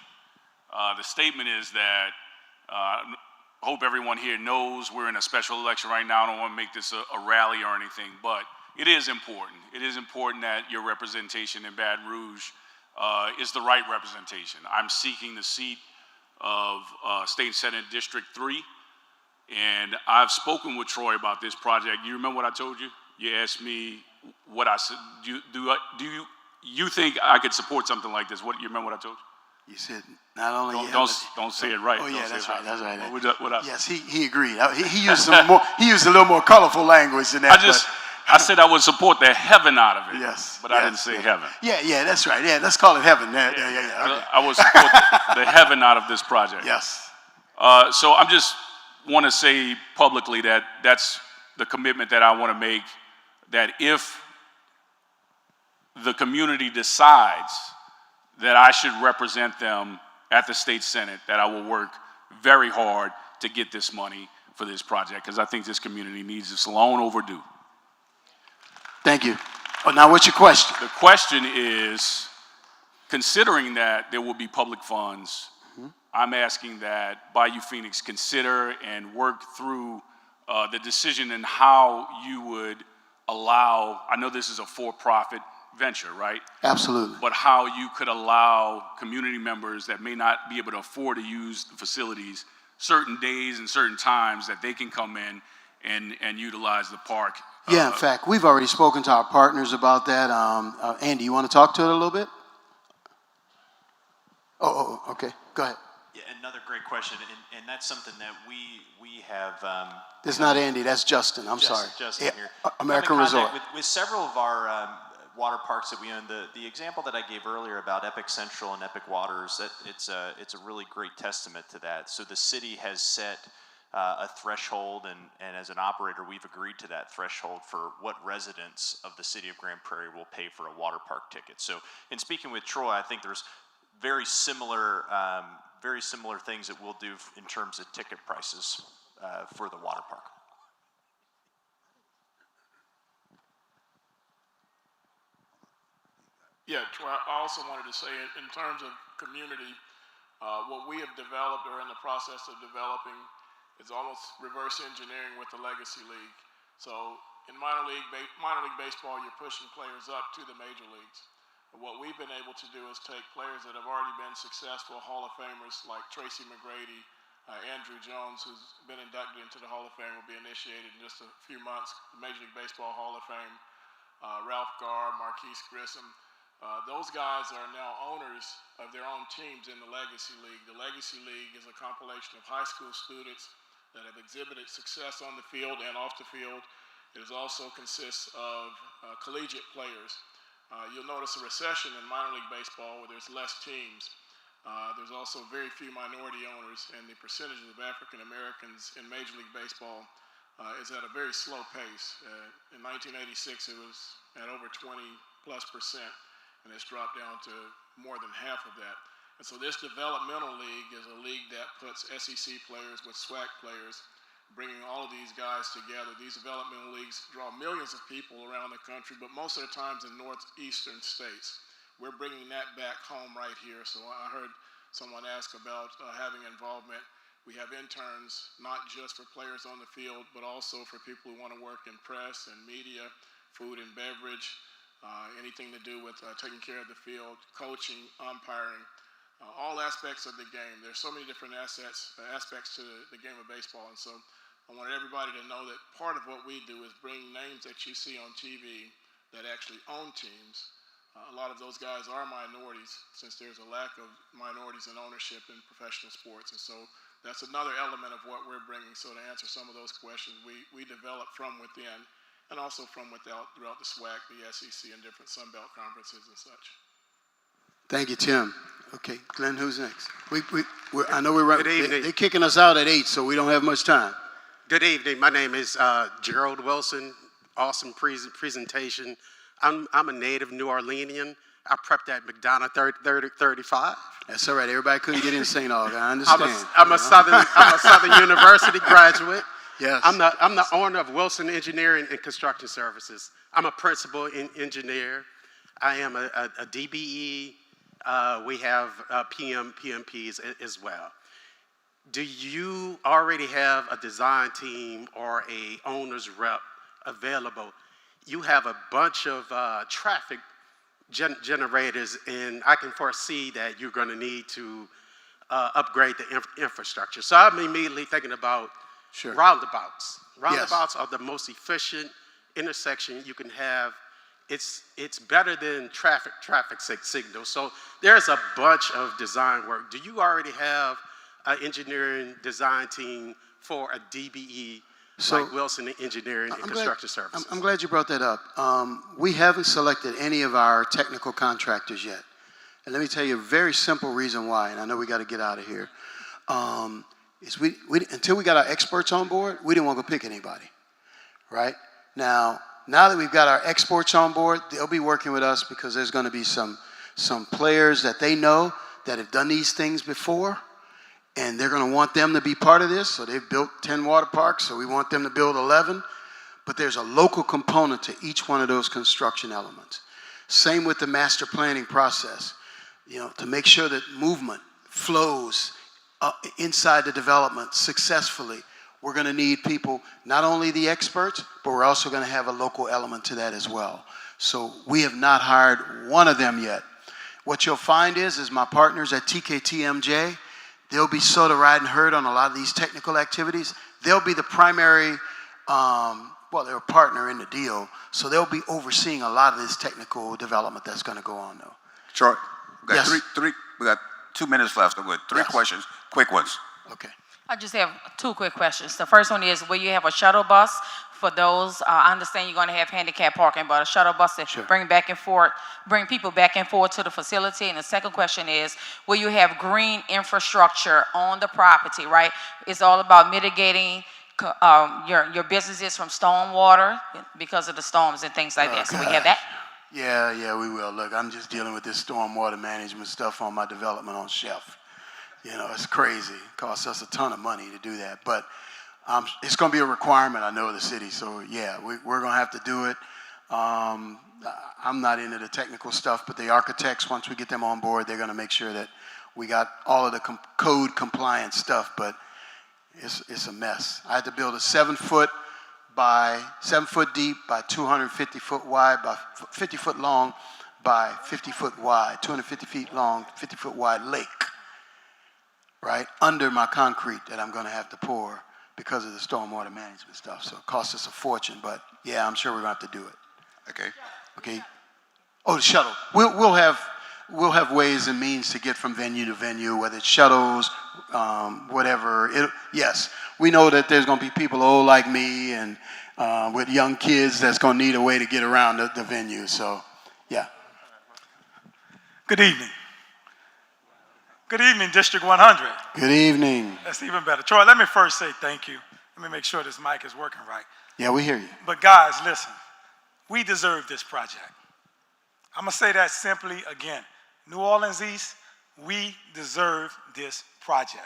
The statement is that I hope everyone here knows we're in a special election right now. I don't want to make this a rally or anything, but it is important. It is important that your representation in Baton Rouge is the right representation. I'm seeking the seat of State Senate District 3, and I've spoken with Troy about this project. You remember what I told you? You asked me what I said. Do you think I could support something like this? You remember what I told you? You said not only don't say it right. Oh yeah, that's right. That's right. Yes, he agreed. He used some more. He used a little more colorful language than that. I said I would support the heaven out of it. Yes, but I didn't say heaven. Yeah, that's right. Yeah, let's call it heaven. Yeah. Okay. I would support the heaven out of this project. Yes. So I'm just want to say publicly that that's the commitment that I want to make. That if the community decides that I should represent them at the state senate, that I will work very hard to get this money for this project, because I think this community needs this long overdue. Thank you. Oh, now what's your question? The question is, considering that there will be public funds, I'm asking that Bayou Phoenix consider and work through the decision in how you would allow, I know this is a for-profit venture, right? Absolutely. But how you could allow community members that may not be able to afford to use the facilities certain days and certain times that they can come in and utilize the park. Yeah, in fact, we've already spoken to our partners about that. Andy, you want to talk to it a little bit? Oh, okay. Go ahead. Yeah, another great question, and that's something that we have. It's not Andy, that's Justin. I'm sorry. Justin here. American Resort. With several of our water parks that we own, the example that I gave earlier about Epic Central and Epic Waters, it's a really great testament to that. So the city has set a threshold, and as an operator, we've agreed to that threshold for what residents of the city of Grand Prairie will pay for a water park ticket. So in speaking with Troy, I think there's very similar things that we'll do in terms of ticket prices for the water park. Yeah, Troy, I also wanted to say in terms of community, what we have developed or in the process of developing is almost reverse engineering with the Legacy League. So in minor league baseball, you're pushing players up to the major leagues. And what we've been able to do is take players that have already been successful Hall of Famers like Tracy McGrady, Andrew Jones, who's been inducted into the Hall of Fame, will be initiated in just a few months, the Major League Baseball Hall of Fame, Ralph Garr, Marquise Grissom. Those guys are now owners of their own teams in the Legacy League. The Legacy League is a compilation of high school students that have exhibited success on the field and off the field. It also consists of collegiate players. You'll notice a recession in minor league baseball where there's less teams. There's also very few minority owners, and the percentage of African Americans in Major League Baseball is at a very slow pace. In 1986, it was at over 20+%. And it's dropped down to more than half of that. And so this developmental league is a league that puts SEC players with SWAC players, bringing all of these guys together. These developmental leagues draw millions of people around the country, but most of the times in northeastern states. We're bringing that back home right here. So I heard someone ask about having involvement. We have interns, not just for players on the field, but also for people who want to work in press and media, food and beverage, anything to do with taking care of the field, coaching, umpiring, all aspects of the game. There's so many different aspects to the game of baseball. And so I want everybody to know that part of what we do is bring names that you see on TV that actually own teams. A lot of those guys are minorities, since there's a lack of minorities in ownership in professional sports. And so that's another element of what we're bringing. So to answer some of those questions, we develop from within and also from without throughout the SWAC, the SEC, and different Sun Belt conferences and such. Thank you, Tim. Okay, Glenn, who's next? I know we're running. They're kicking us out at 8, so we don't have much time. Good evening. My name is Gerald Wilson. Awesome presentation. I'm a native New Orleanian. I prepped at McDonough 35. That's all right. Everybody couldn't get in St. Aug. I understand. I'm a Southern University graduate. Yes. I'm the owner of Wilson Engineering and Construction Services. I'm a principal engineer. I am a DBE. We have PMPs as well. Do you already have a design team or a owner's rep available? You have a bunch of traffic generators, and I can foresee that you're going to need to upgrade the infrastructure. So I'm immediately thinking about roundabouts. Roundabouts are the most efficient intersection you can have. It's better than traffic signals. So there's a bunch of design work. Do you already have an engineering design team for a DBE like Wilson Engineering and Construction Services? I'm glad you brought that up. We haven't selected any of our technical contractors yet. And let me tell you a very simple reason why, and I know we got to get out of here. Is we until we got our experts on board, we didn't want to pick anybody, right? Now that we've got our experts on board, they'll be working with us because there's going to be some players that they know that have done these things before, and they're going to want them to be part of this. So they've built 10 water parks, so we want them to build 11. But there's a local component to each one of those construction elements. Same with the master planning process, to make sure that movement flows inside the development successfully. We're going to need people, not only the experts, but we're also going to have a local element to that as well. So we have not hired one of them yet. What you'll find is my partners at TKTMJ, they'll be sort of riding herd on a lot of these technical activities. They'll be the primary, they're a partner in the deal, so they'll be overseeing a lot of this technical development that's going to go on, though. Troy, we got Yes. we got 2 minutes left. I'm good. Three questions, quick ones. Okay. I just have two quick questions. The first one is, will you have a shuttle bus for those, I understand you're going to have handicap parking, but a shuttle bus to bring people back and forth to the facility. And the second question is, will you have green infrastructure on the property, right? It's all about mitigating your businesses from storm water because of the storms and things like that. So we have that. Yeah, we will. Look, I'm just dealing with this stormwater management stuff on my development on Chef. You know, it's crazy. It costs us a ton of money to do that. But it's going to be a requirement, I know, of the city. So, yeah, we're going to have to do it. I'm not into the technical stuff, but the architects, once we get them on board, they're going to make sure that we got all of the code compliant stuff. But it's a mess. I had to build a 7 foot deep by 250 foot wide by 50 foot long by 50 foot wide, 250 feet long, 50 foot wide lake, right, under my concrete that I'm going to have to pour because of the stormwater management stuff. So it costs us a fortune, but yeah, I'm sure we're going to have to do it. Okay. Oh, the shuttle. We'll have ways and means to get from venue to venue, whether it's shuttles, whatever. Yes, we know that there's going to be people old like me and with young kids that's going to need a way to get around the venue. So, yeah. Good evening. Good evening, District 100. Good evening. That's even better. Troy, let me first say thank you. Let me make sure this mic is working right. Yeah, we hear you. But guys, listen, we deserve this project. I'm going to say that simply again. New Orleans East, we deserve this project.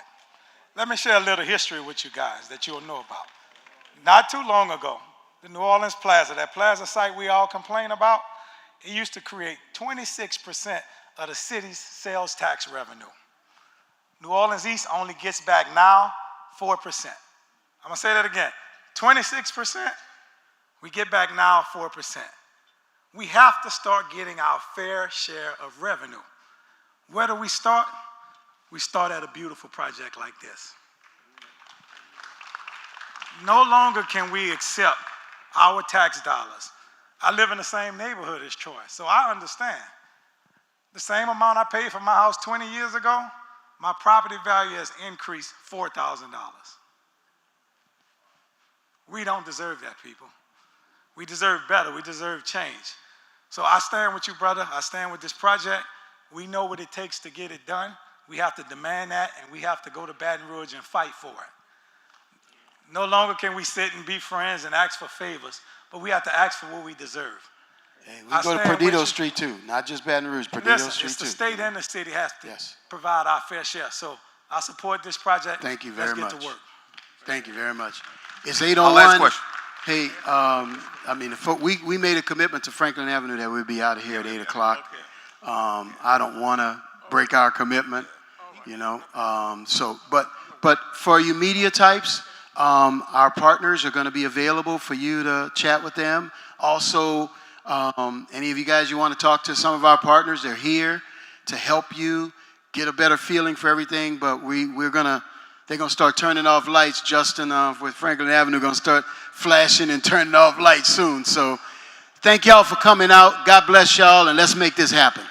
Let me share a little history with you guys that you'll know about. Not too long ago, the New Orleans Plaza, that plaza site we all complain about, it used to create 26% of the city's sales tax revenue. New Orleans East only gets back now 4%. I'm going to say that again. 26%, we get back now 4%. We have to start getting our fair share of revenue. Where do we start? We start at a beautiful project like this. No longer can we accept our tax dollars. I live in the same neighborhood as Troy, so I understand. The same amount I paid for my house 20 years ago, my property value has increased $4,000. We don't deserve that, people. We deserve better. We deserve change. So I stand with you, brother. I stand with this project. We know what it takes to get it done. We have to demand that, and we have to go to Baton Rouge and fight for it. No longer can we sit and be friends and ask for favors, but we have to ask for what we deserve. Hey, we go to Perdido Street too, not just Baton Rouge, Perdido Street too. It's the state and the city has to provide our fair share. So I support this project. Thank you very much. Let's get to work. Thank you very much. It's 8:01. Last question. Hey, I mean, we made a commitment to Franklin Avenue that we'd be out of here at 8 o'clock. I don't want to break our commitment, you know. But for you media types, our partners are going to be available for you to chat with them. Also, any of you guys you want to talk to some of our partners, they're here to help you get a better feeling for everything. But they're gonna start turning off lights. Justin with Franklin Avenue gonna start flashing and turning off lights soon. So thank y'all for coming out. God bless y'all, and let's make this happen.